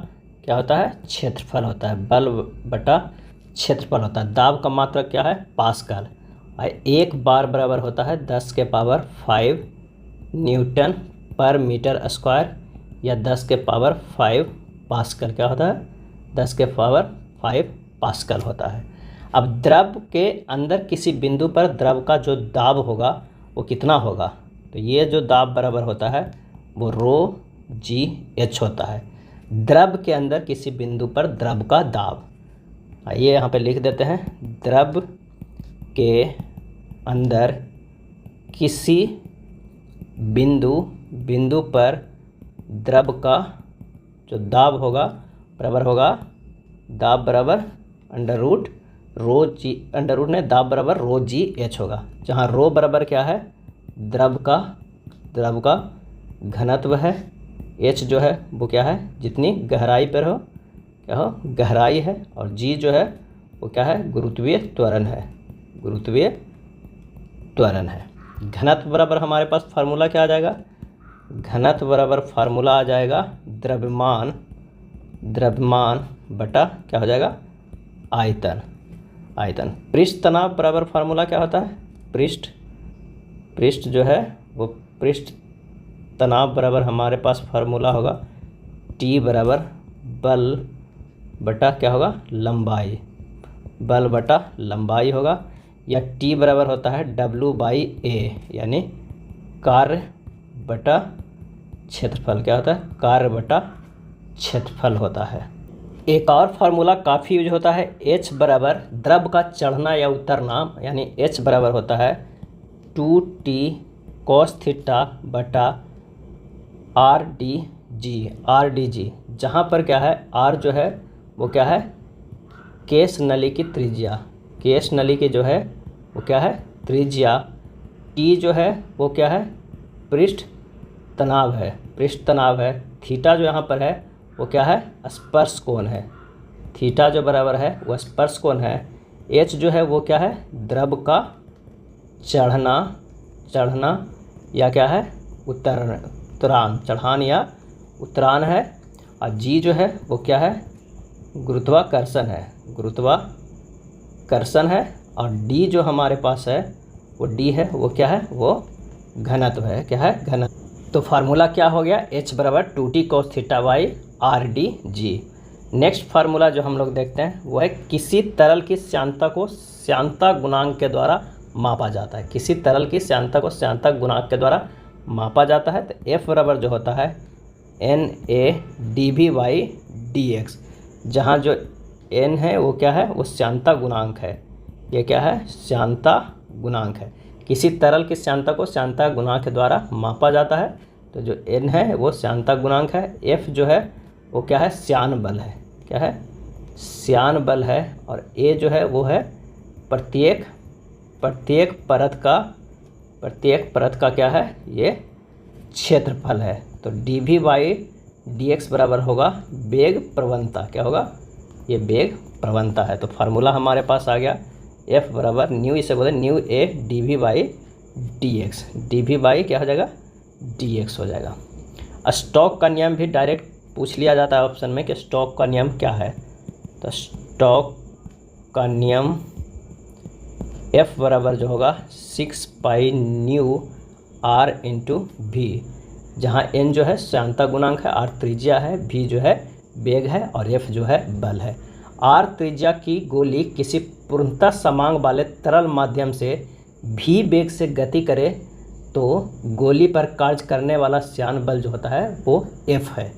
क्या होता है, क्षेत्रफल होता है, बल बटा क्षेत्रफल होता है। दाब का मात्रक क्या है, पास्कल। एक बार बराबर होता है 10⁵ न्यूटन पर मीटर स्क्वायर या 10 के पावर 5 पास्कल क्या होता है, 10 के पावर 5 पास्कल होता है। अब द्रव के अंदर किसी बिंदु पर द्रव का जो दाब होगा वो कितना होगा, तो ये जो दाब बराबर होता है वो ρ/g/h होता है। द्रव के अंदर किसी बिंदु पर द्रव का दाब, आइए यहाँ पे लिख देते हैं, द्रव के अंदर किसी बिंदु पर द्रव का जो दाब होगा बराबर होगा, दाब बराबर दाब बराबर ρ/g/h होगा, जहाँ रो बराबर क्या है, द्रव का घनत्व है, h जो है वो क्या है, जितनी गहराई पर हो क्या हो, गहराई है, और g जो है वो क्या है, गुरुत्वीय त्वरण है। घनत्व बराबर हमारे पास फार्मूला क्या आ जाएगा, घनत्व बराबर फार्मूला आ जाएगा द्रव्यमान बटा क्या हो जाएगा, आयतन। पृष्ठ तनाव बराबर फार्मूला क्या होता है, पृष्ठ जो है वो पृष्ठ तनाव बराबर हमारे पास फार्मूला होगा T बराबर बल बटा क्या होगा, लंबाई, बल बटा लंबाई होगा, या T बराबर होता है W/A यानी कार्य बटा क्षेत्रफल, क्या होता है, कार्य बटा क्षेत्रफल होता है। एक और फार्मूला काफ़ी यूज होता है, H बराबर द्रव का चढ़ना या उतरना, यानी H बराबर होता है 2T cos थीटा बटा RdG, जहाँ पर क्या है, R जो है वो क्या है, केश नली की त्रिज्या, केश नली की जो है वो क्या है, त्रिज्या, T जो है वो क्या है, पृष्ठ तनाव है, थीटा जो यहाँ पर है वो क्या है, स्पर्श कोण है, थीटा जो बराबर है वो स्पर्श कोण है, H जो है वो क्या है, द्रव का चढ़ना या क्या है, चढ़ान या उतरान है, और G जो है वो क्या है, गुरुत्वाकर्षण है, और D जो हमारे पास है वो D है वो क्या है, वो घनत्व है, क्या है, घनत्व। तो फार्मूला क्या हो गया, H बराबर 2T cos theta by RdG। Next formula जो हम लोग देखते हैं वो है किसी तरल की श्यानता को श्यानता गुणांक के द्वारा मापा जाता है, किसी तरल की श्यानता को श्यानता गुणांक के द्वारा मापा जाता है, तो F बराबर जो होता है NA/dV/dx, जहाँ जो N है वो क्या है, वो श्यानता गुणांक है, ये क्या है, श्यानता गुणांक है। किसी तरल की श्यानता को श्यानता गुणांक के द्वारा मापा जाता है, तो जो N है वो श्यानता गुणांक है, F जो है वो क्या है, श्यान बल है, क्या है, श्यान बल है, और A जो है वो है प्रत्येक परत का क्या है, ये क्षेत्रफल है। तो dV/dx बराबर होगा वेग प्रवणता, क्या होगा, ये वेग प्रवणता है। तो फार्मूला हमारे पास आ गया F बराबर न्यू, इसे बोलते हैं न्यू A dV/dx, dV/ क्या हो जाएगा, dx हो जाएगा। स्टोक का नियम भी डायरेक्ट पूछ लिया जाता है ऑप्शन में कि स्टोक का नियम क्या है, तो स्टोक का नियम F बराबर जो होगा 6π/r/v, जहाँ n जो है श्यानता गुणांक है, r त्रिज्या है, v जो है वेग है, और f जो है बल है। r त्रिज्या की गोली किसी पूर्णतः समान वाले तरल माध्यम से v वेग से गति करे तो गोली पर कार्य करने वाला श्यान बल जो होता है वो f है।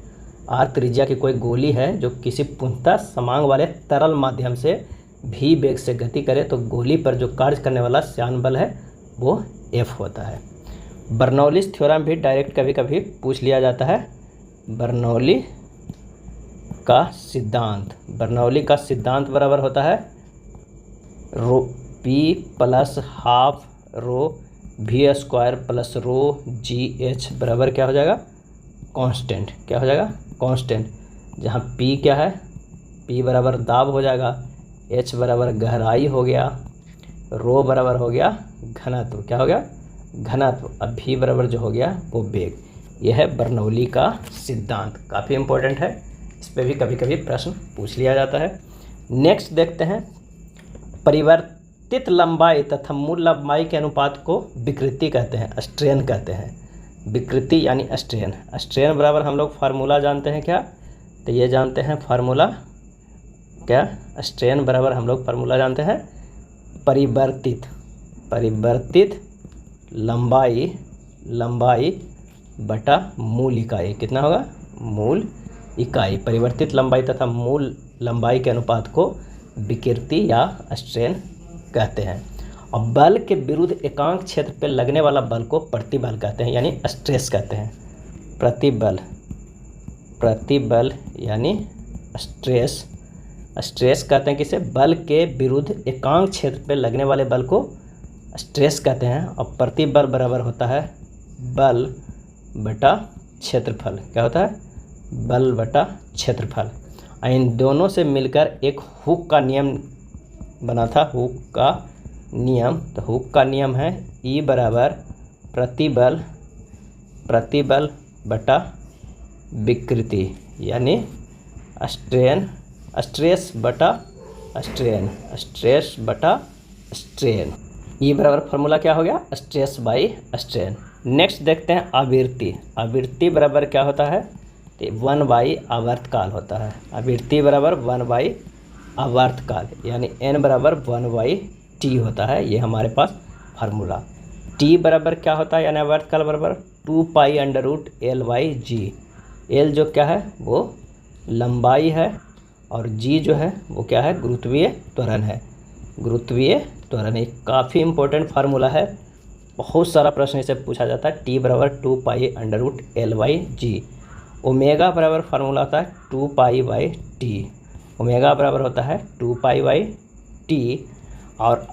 r त्रिज्या की कोई गोली है जो किसी पूर्णतः समान वाले तरल माध्यम से v वेग से गति करे तो गोली पर जो कार्य करने वाला श्यान बल है वो f होता है। बर्नौलीज थ्योरम भी डायरेक्ट कभी कभी पूछ लिया जाता है। बर्नौली का सिद्धांत बराबर होता है P + हाफ रो V² + रो GH बराबर क्या हो जाएगा, कांस्टेंट, क्या हो जाएगा, कांस्टेंट, जहाँ P क्या है, P बराबर दाब हो जाएगा, H बराबर गहराई हो गया, रो बराबर हो गया घनत्व, क्या हो गया, घनत्व, अब V बराबर जो हो गया वो वेग। यह है बर्नौली का सिद्धांत, काफ़ी इम्पोर्टेंट है, इस पर भी कभी कभी प्रश्न पूछ लिया जाता है। नेक्स्ट देखते हैं, परिवर्तित लंबाई तथा मूल लंबाई के अनुपात को विकृति कहते हैं, स्ट्रेन कहते हैं। विकृति यानी स्ट्रेन। स्ट्रेन बराबर हम लोग फार्मूला जानते हैं क्या, तो ये जानते हैं फार्मूला क्या, स्ट्रेन बराबर हम लोग फार्मूला जानते हैं परिवर्तित लंबाई बटा मूल इकाई। कितना होगा, मूल इकाई। परिवर्तित लंबाई तथा मूल लंबाई के अनुपात को विकृति या स्ट्रेन कहते हैं। और बल के विरुद्ध एकांक क्षेत्र पर लगने वाला बल को प्रतिबल कहते हैं, यानी स्ट्रेस कहते हैं। प्रतिबल यानी स्ट्रेस कहते हैं किसे, बल के विरुद्ध एकांक क्षेत्र पर लगने वाले बल को स्ट्रेस कहते हैं। और प्रतिबल बराबर होता है बल बटा क्षेत्रफल। क्या होता है, बल बटा क्षेत्रफल। इन दोनों से मिलकर एक हुक का नियम बना था, हुक का नियम। तो हुक का नियम है E बराबर प्रतिबल बटा विकृति, यानी स्ट्रेस बटा स्ट्रेन। E बराबर फार्मूला क्या हो गया, स्ट्रेस बाई स्ट्रेन। नेक्स्ट देखते हैं आवृत्ति। आवृत्ति बराबर क्या होता है, 1 बाई आवर्तकाल होता है। आवृत्ति बराबर 1 बाई आवर्तकाल, यानी n बराबर 1 बाई t होता है। ये हमारे पास फार्मूला। t बराबर क्या होता है, यानी आवर्तकाल बराबर 2 pi under root l by g. l जो क्या है वो लंबाई है, और g जो है वो क्या है, गुरुत्वीय त्वरण है। गुरुत्वीय त्वरण एक काफ़ी इंपॉर्टेंट फार्मूला है, बहुत सारा प्रश्न इसे पूछा जाता है। t बराबर 2 pi under root l by g. Omega बराबर फार्मूला होता है 2 पाई बाई टी। ओमेगा बराबर होता है 2 पाई बाई टी। और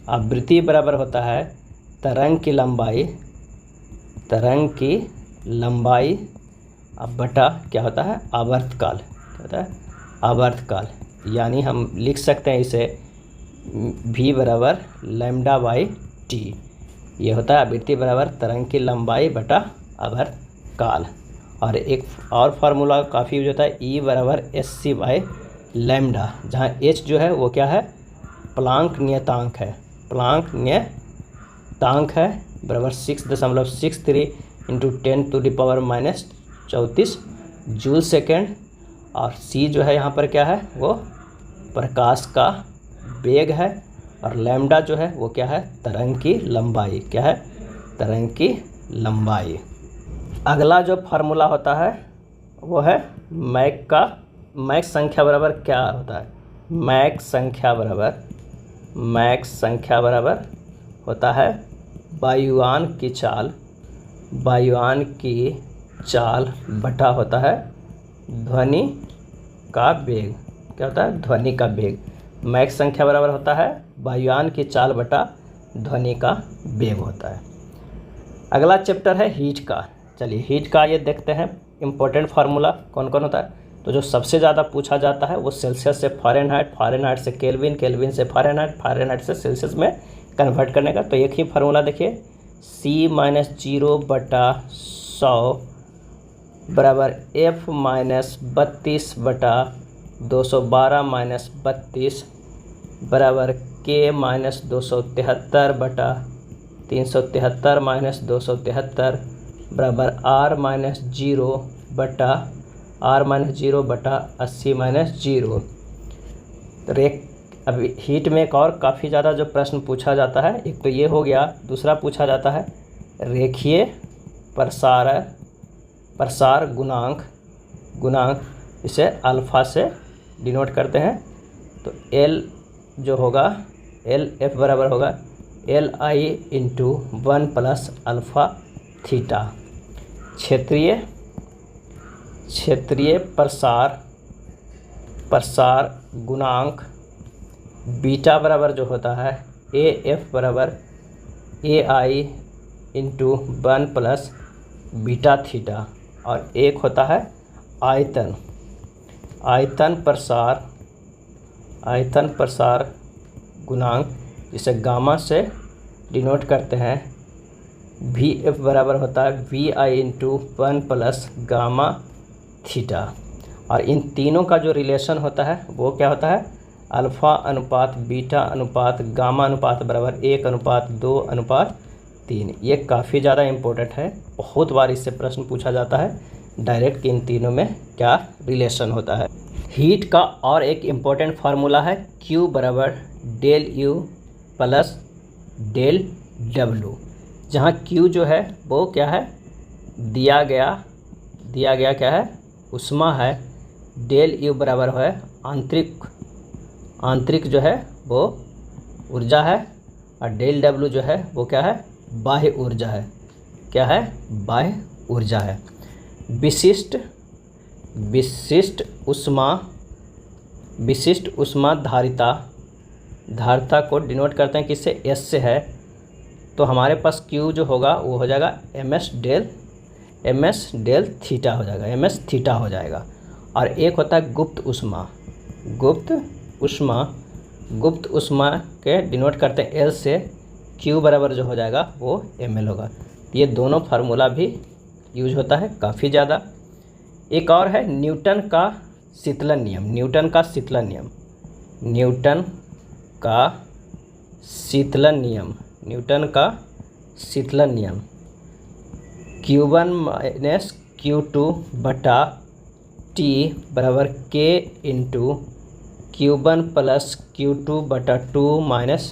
आवृत्ति बराबर होता है तरंग की लंबाई अब बटा क्या होता है, आवर्तकाल। क्या होता है, आवर्तकाल। यानी हम लिख सकते हैं इसे v बराबर लैम्डा बाई टी। ये होता है आवृत्ति बराबर तरंग की लंबाई बटा आवर्तकाल। और एक और फार्मूला काफ़ी यूज होता है, E बराबर SC बाई लैम्डा, जहाँ H जो है वो क्या है, प्लांक नियतांक है। प्लांक नियतांक है बराबर 6.63 इंटू 10⁻⁻⁴ जूल सेकेंड। और C जो है यहाँ पर क्या है, वो प्रकाश का वेग है। और लैम्डा जो है वो क्या है, तरंग की लंबाई। क्या है, तरंग की लंबाई। अगला जो फार्मूला होता है वो है मैक का। मैक संख्या बराबर क्या होता है, मैक संख्या बराबर होता है वायुयान की चाल बटा होता है ध्वनि का वेग। क्या होता है, ध्वनि का वेग। मैक संख्या बराबर होता है वायुयान की चाल बटा ध्वनि का वेग होता है। अगला चैप्टर है हीट का। चलिए हीट का ये देखते हैं इम्पोर्टेंट फार्मूला कौन कौन होता है। तो जो सबसे ज़्यादा पूछा जाता है वो सेल्सियस से फ़ारेनहाइट, फ़ारेनहाइट से केल्विन, केल्विन से फ़ारेनहाइट, फ़ारेनहाइट से सेल्सियस में कन्वर्ट करने का। तो एक ही फार्मूला देखिए, C-0/100 बराबर F-32/212-32 बराबर K-273/373-273 बराबर R-0/80-0। अभी हीट में एक और काफ़ी ज़्यादा जो प्रश्न पूछा जाता है, एक तो ये हो गया, दूसरा पूछा जाता है रेखीय प्रसार गुणांक। इसे अल्फ़ा से डिनोट करते हैं। तो L जो होगा, LF बराबर होगा LI into 1 plus alpha theta. क्षेत्रीय प्रसार गुणांक बीटा बराबर जो होता है AF बराबर AI into 1 plus beta theta. और एक होता है आयतन प्रसार गुणांक, जिसे गामा से डिनोट करते हैं। VF बराबर होता है VI into 1 plus gamma theta. और इन तीनों का जो रिलेशन होता है वो क्या होता है, अल्फ़ा अनुपात बीटा अनुपात गामा अनुपात बराबर 1:2:3 3। ये काफ़ी ज़्यादा इम्पोर्टेंट है, बहुत बार इससे प्रश्न पूछा जाता है डायरेक्ट कि इन तीनों में क्या रिलेशन होता है। हीट का और एक इम्पोर्टेंट फार्मूला है Q बराबर del U plus del W, जहाँ Q जो है वो क्या है, दिया गया क्या है, ऊष्मा है। डेल U बराबर है आंतरिक जो है वो ऊर्जा है, और डेल W जो है वो क्या है, बाह्य ऊर्जा है। क्या है, बाह्य ऊर्जा है। विशिष्ट ऊष्मा धारिता को डिनोट करते हैं किससे, S से है। तो हमारे पास Q जो होगा वो हो जाएगा ms डेल थीटा हो जाएगा, ms थीटा हो जाएगा। और एक होता है गुप्त ऊष्मा के डिनोट करते हैं L से। Q बराबर जो हो जाएगा वो ml होगा। ये दोनों फार्मूला भी यूज होता है काफ़ी ज़्यादा। एक और है न्यूटन का शीतलन नियम Q1 माइनस Q2 बटा T बराबर K into Q1 plus Q2 बटा 2 माइनस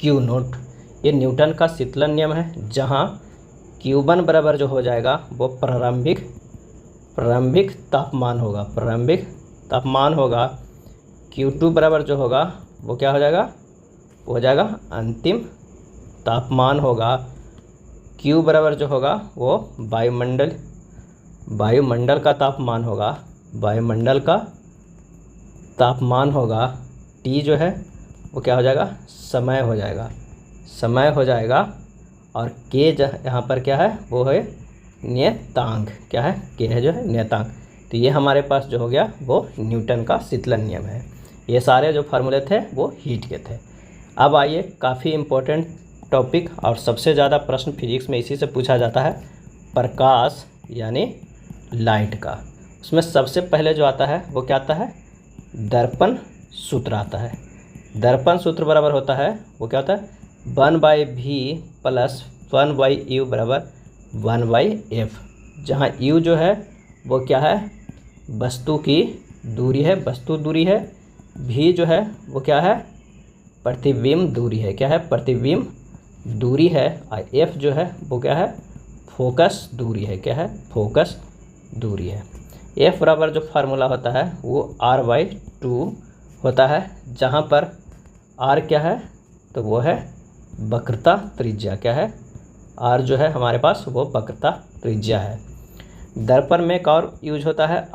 Q नोट। ये न्यूटन का शीतलन नियम है, जहाँ Q1 बराबर जो हो जाएगा वो प्रारंभिक तापमान होगा। Q2 बराबर जो होगा वो क्या हो जाएगा, वो हो जाएगा अंतिम तापमान होगा। Q बराबर जो होगा वो वायुमंडल का तापमान होगा। T जो है वो क्या हो जाएगा, समय हो जाएगा। और K यहाँ पर क्या है, वो है नियतांक। क्या है, K है जो है नियतांक। तो ये हमारे पास जो हो गया वो न्यूटन का शीतलन नियम है। ये सारे जो फार्मूले थे वो हीट के थे। अब आइए काफ़ी इम्पोर्टेंट टॉपिक और सबसे ज़्यादा प्रश्न फिजिक्स में इसी से पूछा जाता है, प्रकाश यानी लाइट का। उसमें सबसे पहले जो आता है वो क्या आता है, दर्पण सूत्र आता है। दर्पण सूत्र बराबर होता है वो क्या होता है, 1/v प्लस 1/u बराबर 1/f, जहाँ u जो है वो क्या है, वस्तु की दूरी है, v जो है वो क्या है, प्रतिबिंब दूरी है। क्या है, प्रतिबिंब दूरी है। और f जो है वो क्या है, फोकस दूरी है। क्या है, फोकस दूरी है। f बराबर जो फार्मूला होता है वो r/2 होता है, जहाँ पर r क्या है, तो वो है वक्रता त्रिज्या। क्या है, r जो है हमारे पास वो वक्रता त्रिज्या है। दर्पण में एक और यूज होता है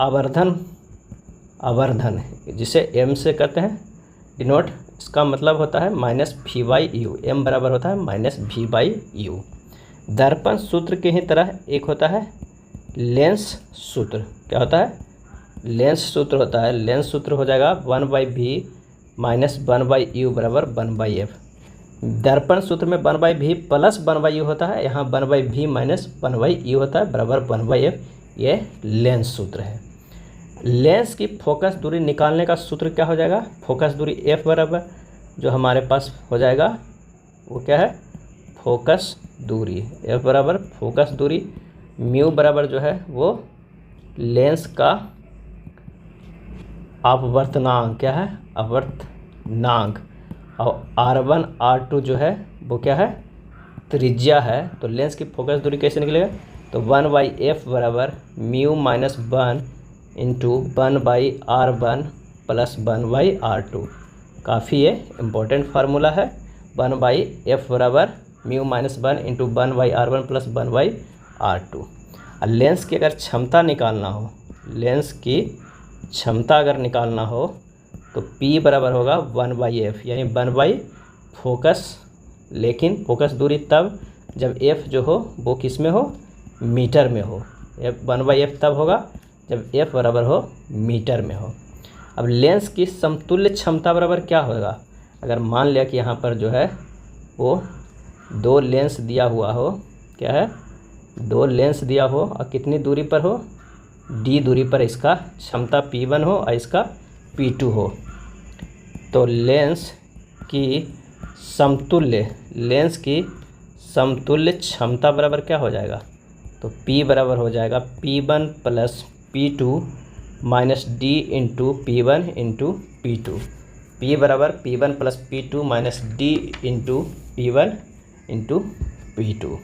आवर्धन, जिसे m से कहते हैं डिनोट। इसका मतलब होता है -v/u, m बराबर होता है -v/u। दर्पण सूत्र की ही तरह एक होता है लेंस सूत्र। क्या होता है, लेंस सूत्र होता है। लेंस सूत्र हो जाएगा 1/v माइनस 1/u बराबर 1/f। दर्पण सूत्र में 1/v प्लस 1/u होता है, यहाँ 1/v माइनस 1/u होता है बराबर 1/f। ये लेंस सूत्र है। लेंस की फोकस दूरी निकालने का सूत्र क्या हो जाएगा, फोकस दूरी f बराबर जो हमारे पास हो जाएगा वो क्या है, फोकस दूरी। f बराबर फोकस दूरी, म्यू बराबर जो है वो लेंस का अपवर्तनांक। क्या है, अपवर्तनांक। और r1 r2 जो है वो क्या है, त्रिज्या है। तो लेंस की फोकस दूरी कैसे निकलेगा, तो 1/f बराबर mu minus 1 into 1/r1 plus 1/r2। काफ़ी ये इम्पोर्टेंट फार्मूला है। 1/f बराबर mu minus 1 into 1/r1 plus 1/r2। और लेंस की अगर क्षमता निकालना हो, लेंस की क्षमता अगर निकालना हो तो P बराबर होगा 1/f, यानी 1/फोकस। लेकिन फोकस दूरी तब जब f जो हो वो किस में हो, मीटर में हो। 1/f तब होगा जब f बराबर हो मीटर में हो। अब लेंस की समतुल्य क्षमता बराबर क्या होगा, अगर मान लिया कि यहाँ पर जो है वो 2 लेंस दिया हुआ हो। क्या है, 2 लेंस दिया हो और कितनी दूरी पर हो, d दूरी पर इसका क्षमता P1 हो और इसका P2 हो। तो लेंस की समतुल्य क्षमता बराबर क्या हो जाएगा, तो P बराबर हो जाएगा P1 plus P2 minus D into P1 into P2। P बराबर P1 plus P2 minus D into P1 into P2।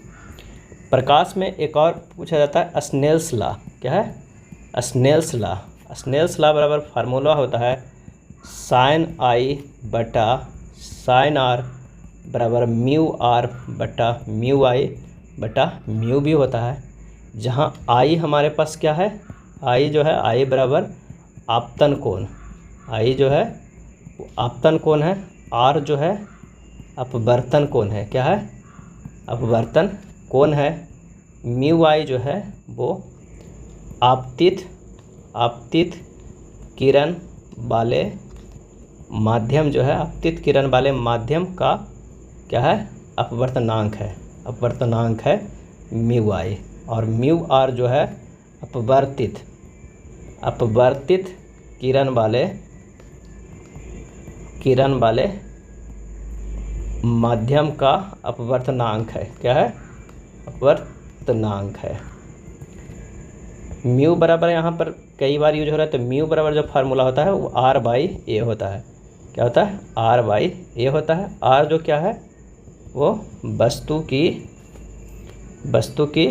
प्रकाश में एक और पूछा जाता है स्नेल्स लॉ। क्या है, स्नेल्स लॉ। स्नेल्स लॉ बराबर फार्मूला होता है साइन आई बटा साइन आर बराबर म्यू आर बटा म्यू आई बटा म्यू भी होता है, जहाँ आई हमारे पास क्या है, आई जो है आई बराबर आपतन कोण, आई जो है वो आपतन कोण है, आर जो है अपवर्तन कोण है। क्या है, अपवर्तन कोण है। म्यू आई जो है वो आपतित किरण वाले माध्यम जो है, आपतित किरण वाले माध्यम का क्या है, अपवर्तनांक है, अपवर्तनांक है म्यू आई। और म्यू आर जो है अपवर्तित किरण वाले माध्यम का अपवर्तनांक है। क्या है, अपवर्तनांक है। म्यू बराबर यहाँ पर कई बार यूज हो रहा है, तो म्यू बराबर जो फार्मूला होता है वो आर बाई ए होता है। क्या होता है, आर बाई ए होता है। आर जो क्या है, वो वस्तु की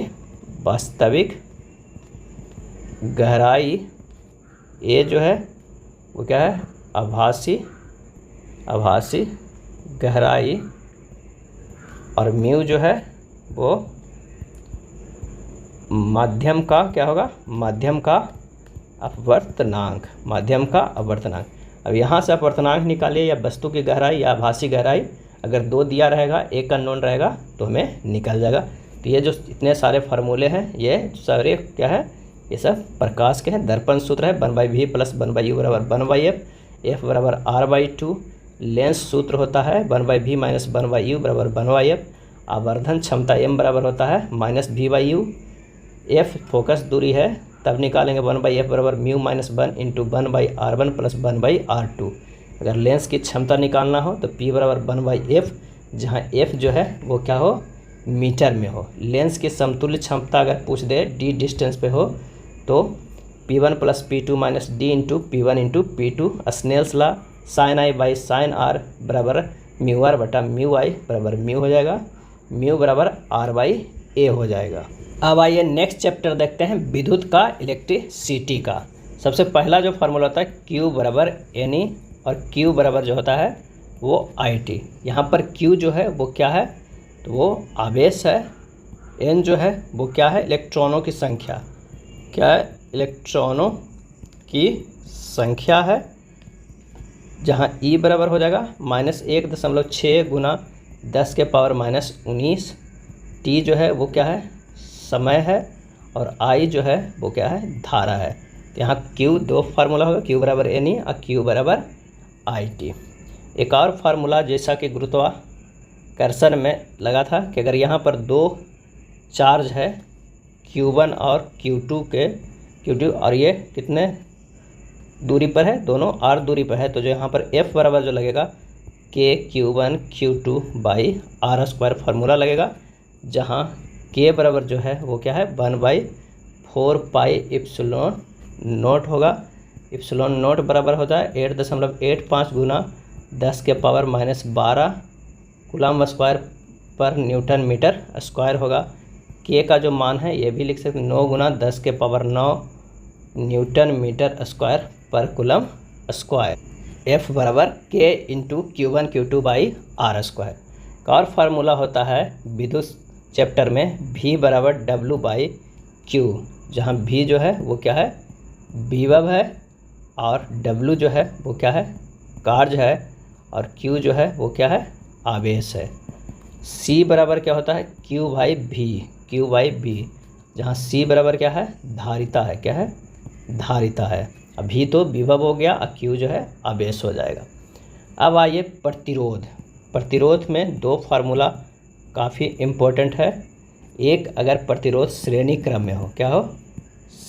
वास्तविक गहराई, ए जो है वो क्या है, आभासी गहराई, और म्यू जो है वो माध्यम का क्या होगा, माध्यम का अपवर्तनांक, माध्यम का अपवर्तनांक। अब यहाँ से अपवर्तनांक निकालिए, या वस्तु की गहराई या आभासी गहराई, अगर दो दिया रहेगा एक अननोन रहेगा तो हमें निकल जाएगा। तो ये जो इतने सारे फार्मूले हैं ये सारे क्या है, ये सब प्रकाश के हैं। दर्पण सूत्र है 1/v प्लस 1/u बराबर 1/f, f बराबर r/2। लेंस सूत्र होता है 1/v माइनस 1/u बराबर 1/f। आवर्धन क्षमता m बराबर होता है -v/u। f फोकस दूरी है, तब निकालेंगे 1/f बराबर mu minus 1 into 1/r1 plus 1/r2। अगर लेंस की क्षमता निकालना हो तो p बराबर 1/f, जहाँ f जो है वो क्या हो, मीटर में हो। लेंस की समतुल्य क्षमता अगर पूछ दे d डिस्टेंस पे हो तो P1 plus P2 minus D into P1 into P2। Snell's law sine i by sine r बराबर म्यू आर बटा म्यू आई बराबर म्यू हो जाएगा, म्यू बराबर r/a हो जाएगा। अब आइए नेक्स्ट चैप्टर देखते हैं, विद्युत का इलेक्ट्रिसिटी का। सबसे पहला जो फार्मूला होता है Q बराबर NE, और Q बराबर जो होता है वो IT। यहाँ पर Q जो है वो क्या है, तो वो आवेश है। N जो है वो क्या है, इलेक्ट्रॉनों की संख्या। क्या है, इलेक्ट्रॉनों की संख्या है। जहाँ E बराबर हो जाएगा -1.6 गुना 10 के पावर -19। T जो है वो क्या है, समय है, और I जो है वो क्या है, धारा है। तो यहाँ Q दो फार्मूला होगा, Q बराबर NE और Q बराबर IT। एक और फार्मूला जैसा कि गुरुत्वाकर्षण में लगा था कि अगर यहाँ पर दो चार्ज है Q1 और Q2 और ये कितने दूरी पर है, दोनों r दूरी पर है, तो जो यहाँ पर F बराबर जो लगेगा KQ1 Q2 by r² formula लगेगा, जहाँ K बराबर जो है वो क्या है 1/4 पाई एप्सिलॉन नॉट होगा। एप्सिलॉन नॉट बराबर होता है 8.85 गुना 10 के पावर -12 कूलम्ब स्क्वायर पर न्यूटन मीटर स्क्वायर होगा। के का जो मान है ये भी लिख सकते हैं 9 गुना 10 के पावर 9 न्यूटन मीटर स्क्वायर पर कूलम्ब स्क्वायर। एफ बराबर के into Q1 Q2 by r²। का और फार्मूला होता है विद्युत चैप्टर में V बराबर W/Q, जहाँ V जो है वो क्या है, विभव है, और W जो है वो क्या है, कार्य है, और Q जो है वो क्या है, आवेश है। C बराबर क्या होता है Q/V, जहाँ C बराबर क्या है, धारिता है। क्या है, धारिता है। अब V तो विभव हो गया, और Q जो है आवेश हो जाएगा। अब आइए प्रतिरोध। प्रतिरोध में दो फार्मूला काफ़ी इम्पोर्टेंट है। एक, अगर प्रतिरोध श्रेणी क्रम में हो, क्या हो,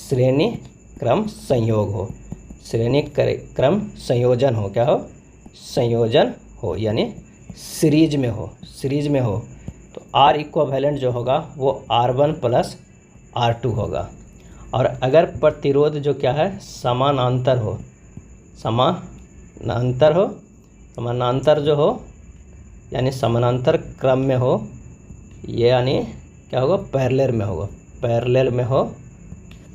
श्रेणी क्रम संयोग हो, श्रेणी क्रम संयोजन हो, क्या हो, संयोजन हो, यानी सीरीज में हो, तो आर इक्विवेलेंट जो होगा वो R1 प्लस R2 होगा। और अगर प्रतिरोध जो क्या है समानांतर हो, समानांतर जो हो यानी समानांतर क्रम में हो, ये यानी क्या होगा पैरेलल में होगा, पैरेलल में हो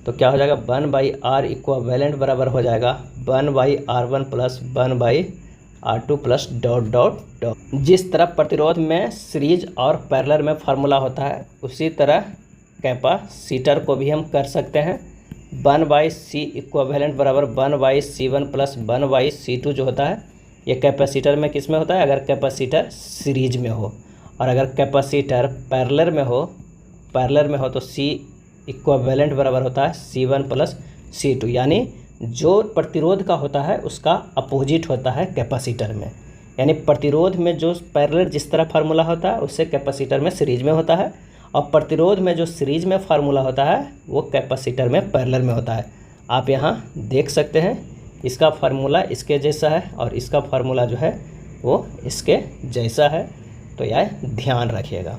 तो क्या हो जाएगा 1/R इक्विवेलेंट बराबर हो जाएगा 1/R1 plus 1/R2 plus dot dot dot. जिस तरह प्रतिरोध में सीरीज और पैरेलल में फार्मूला होता है उसी तरह कैपेसिटर को भी हम कर सकते हैं। 1/C इक्विवेलेंट बराबर 1/C1 प्लस 1/C2 जो होता है ये कैपेसिटर में किस में होता है, अगर कैपेसिटर सीरीज में हो। और अगर कैपेसिटर पैरेलल में हो तो C इक्विवेलेंट बराबर होता है C1 प्लस C2, यानी जो प्रतिरोध का होता है उसका अपोजिट होता है कैपेसिटर में। यानी प्रतिरोध में जो पैरेलल जिस तरह फार्मूला होता है उससे कैपेसिटर में सीरीज में होता है, और प्रतिरोध में जो सीरीज में फार्मूला होता है वो कैपेसिटर में पैरेलल में होता है। आप यहाँ देख सकते हैं इसका फार्मूला इसके जैसा है और इसका फार्मूला जो है वो इसके जैसा है, तो यह ध्यान रखिएगा।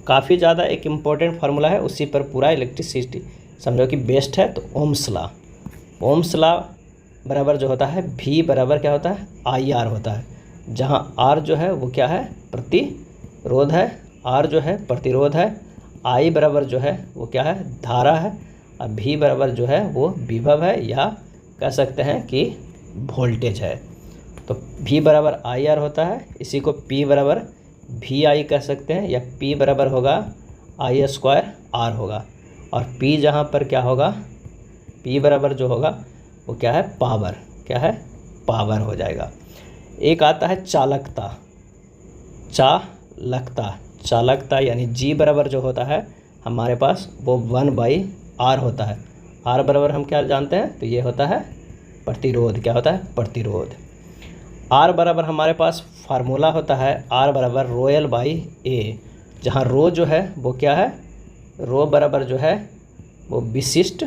काफ़ी ज़्यादा एक इम्पोर्टेंट फार्मूला है, उसी पर पूरा इलेक्ट्रिसिटी समझो कि बेस्ड है। तो ओम्स लॉ बराबर जो होता है V बराबर क्या होता है IR होता है, जहाँ R जो है वो क्या है प्रतिरोध है, R जो है प्रतिरोध है, I बराबर जो है वो क्या है धारा है, और V बराबर जो है वो विभव है या कह सकते हैं कि वोल्टेज है। तो V बराबर IR होता है, इसी को P बराबर VI कह सकते हैं, या P बराबर होगा I² R होगा। और P जहाँ पर क्या होगा P बराबर जो होगा वो क्या है पावर, क्या है पावर हो जाएगा। एक आता है चालकता यानी G बराबर जो होता है हमारे पास वो 1/R होता है। R बराबर हम क्या जानते हैं, तो ये होता है प्रतिरोध, क्या होता है प्रतिरोध। R बराबर हमारे पास फार्मूला होता है R बराबर ρL/A, जहाँ रो जो है वो क्या है, रो बराबर जो है वो विशिष्ट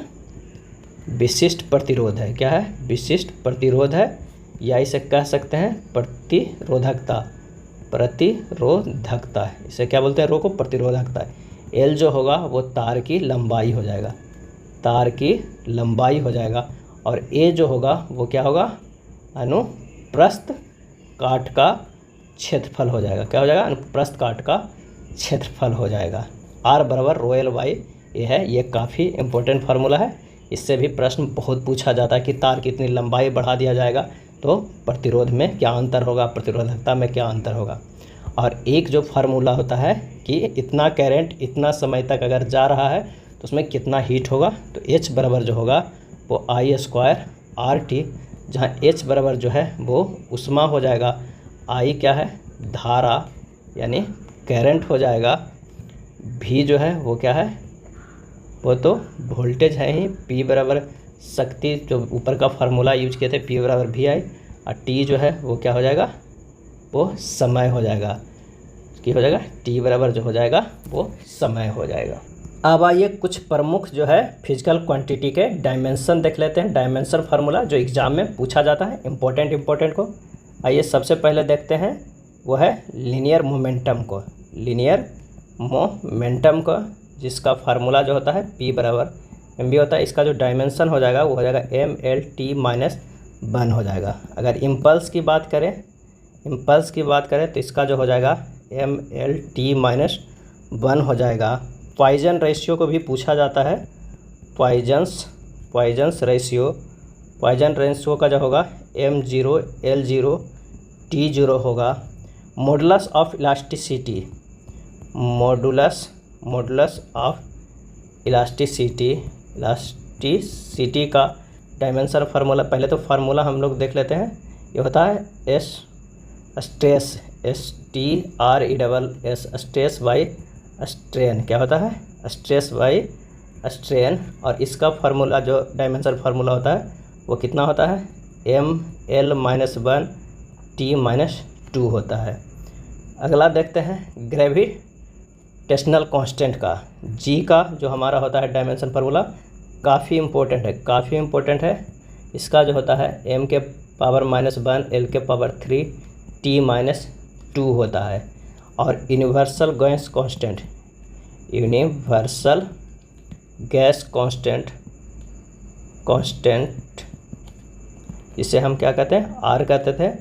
प्रतिरोध है, क्या है विशिष्ट प्रतिरोध है, या इसे कह सकते हैं प्रतिरोधकता, इसे क्या बोलते हैं रो को प्रतिरोधकता। L जो होगा वो तार की लंबाई हो जाएगा, और A जो होगा वो क्या होगा अनुप्रस्थ काट का क्षेत्रफल हो जाएगा, क्या हो जाएगा अनुप्रस्थ काट का क्षेत्रफल हो जाएगा। R बराबर ρL/A है, ये काफ़ी इम्पोर्टेंट फार्मूला है, इससे भी प्रश्न बहुत पूछा जाता है कि तार की इतनी लंबाई बढ़ा दिया जाएगा तो प्रतिरोध में क्या अंतर होगा, प्रतिरोधकता में क्या अंतर होगा। और एक जो फार्मूला होता है कि इतना करंट इतना समय तक अगर जा रहा है तो उसमें कितना हीट होगा, तो H बराबर जो होगा वो I² RT, जहाँ H बराबर जो है वो उष्मा हो जाएगा, I क्या है धारा यानी करंट हो जाएगा, V जो है वो क्या है वो तो वोल्टेज है ही, P बराबर शक्ति जो ऊपर का फार्मूला यूज किए थे P बराबर VI, और T जो है वो क्या हो जाएगा वो समय हो जाएगा, क्या हो जाएगा T बराबर जो हो जाएगा वो समय हो जाएगा। अब आइए कुछ प्रमुख जो है फिजिकल क्वांटिटी के डायमेंशन देख लेते हैं, डायमेंशन फार्मूला जो एग्जाम में पूछा जाता है इम्पोर्टेंट को। आइए सबसे पहले देखते हैं वो है लीनियर मोमेंटम को, जिसका फार्मूला जो होता है P बराबर mv होता है। इसका जो डायमेंशन हो जाएगा वो हो जाएगा mLT-1 हो जाएगा। अगर इम्पल्स की बात करें तो इसका जो हो जाएगा mLT-1 हो जाएगा। पॉइजन रेशियो को भी पूछा जाता है, पॉइजन रेशियो का जो होगा m0L0T0 होगा। मॉडुलस ऑफ इलास्टिसिटी का डायमेंशन फार्मूला, पहले तो फार्मूला हम लोग देख लेते हैं। ये होता है स्ट्रेस स्ट्रेस बाई स्ट्रेन, क्या होता है स्ट्रेस बाई स्ट्रेन। और इसका फार्मूला जो डायमेंशन फार्मूला होता है वो कितना होता है mL-1T-2 होता है। अगला देखते हैं ग्रेविटेशनल कांस्टेंट का, G का जो हमारा होता है डायमेंशन फार्मूला काफ़ी इम्पोर्टेंट है। इसका जो होता है m के पावर -1 L के पावर 3 T-2 होता है। और universal gas constant, universal gas constant इसे हम क्या कहते हैं, आर कहते थे।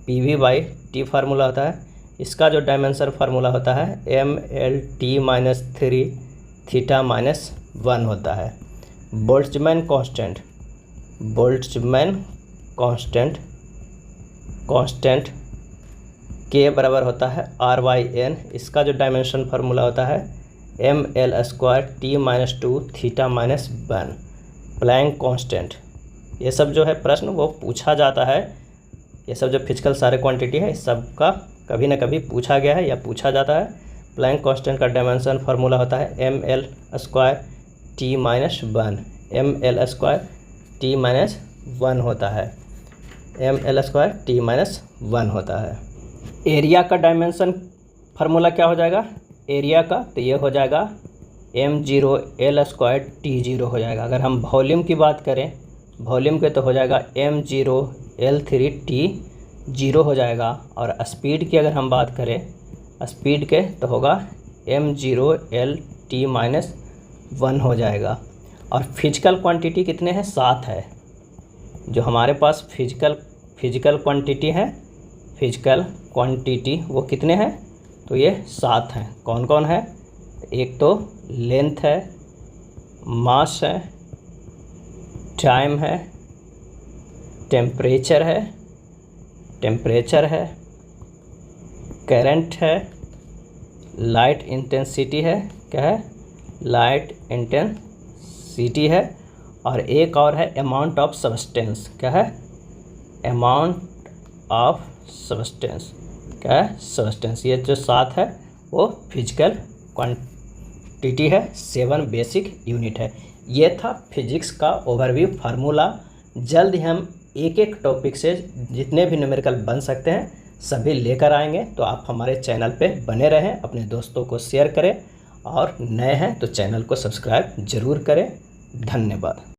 PV/T फार्मूला होता है। इसका जो डायमेंशन फार्मूला होता है MLT-3 θ-1 होता है। बोल्ट्जमैन कांस्टेंट K बराबर होता है R/N। इसका जो डायमेंशन फार्मूला होता है ML² T-2 θ-1। प्लैंक कांस्टेंट, ये सब जो है प्रश्न वो पूछा जाता है। ये सब जो फिजिकल सारे क्वांटिटी है इस सब का कभी ना कभी पूछा गया है या पूछा जाता है। प्लैंक कांस्टेंट का डायमेंशन फार्मूला होता है ML² T-1, ML² T-1 होता है, ML² T-1 होता है। एरिया का डायमेंशन फार्मूला क्या हो जाएगा एरिया का, तो ये हो जाएगा M0L² T0 हो जाएगा। अगर हम वॉल्यूम की बात करें, वॉल्यूम के तो हो जाएगा M0L3 T0 हो जाएगा। और स्पीड की अगर हम बात करें, स्पीड के तो होगा M0L T-1 हो जाएगा। और फिजिकल क्वांटिटी कितने हैं, 7 है। जो हमारे पास फिजिकल क्वांटिटी है, फिजिकल क्वांटिटी वो कितने हैं, तो ये 7 हैं। कौन कौन है, एक तो लेंथ है, मास है, टाइम है, टेम्परेचर है, करंट है, लाइट इंटेंसिटी है, क्या है, लाइट इंटेंसिटी है, और एक और है अमाउंट ऑफ सब्सटेंस, क्या है, अमाउंट ऑफ सब्सटेंस, क्या है, सब्सटेंस। ये जो 7 है वो फिजिकल क्वांटिटी है, 7 बेसिक यूनिट है। ये था फिजिक्स का ओवरव्यू फार्मूला। जल्द ही हम एक एक टॉपिक से जितने भी न्यूमेरिकल बन सकते हैं सभी लेकर आएंगे। तो आप हमारे चैनल पे बने रहें, अपने दोस्तों को शेयर करें, और नए हैं तो चैनल को सब्सक्राइब ज़रूर करें। धन्यवाद।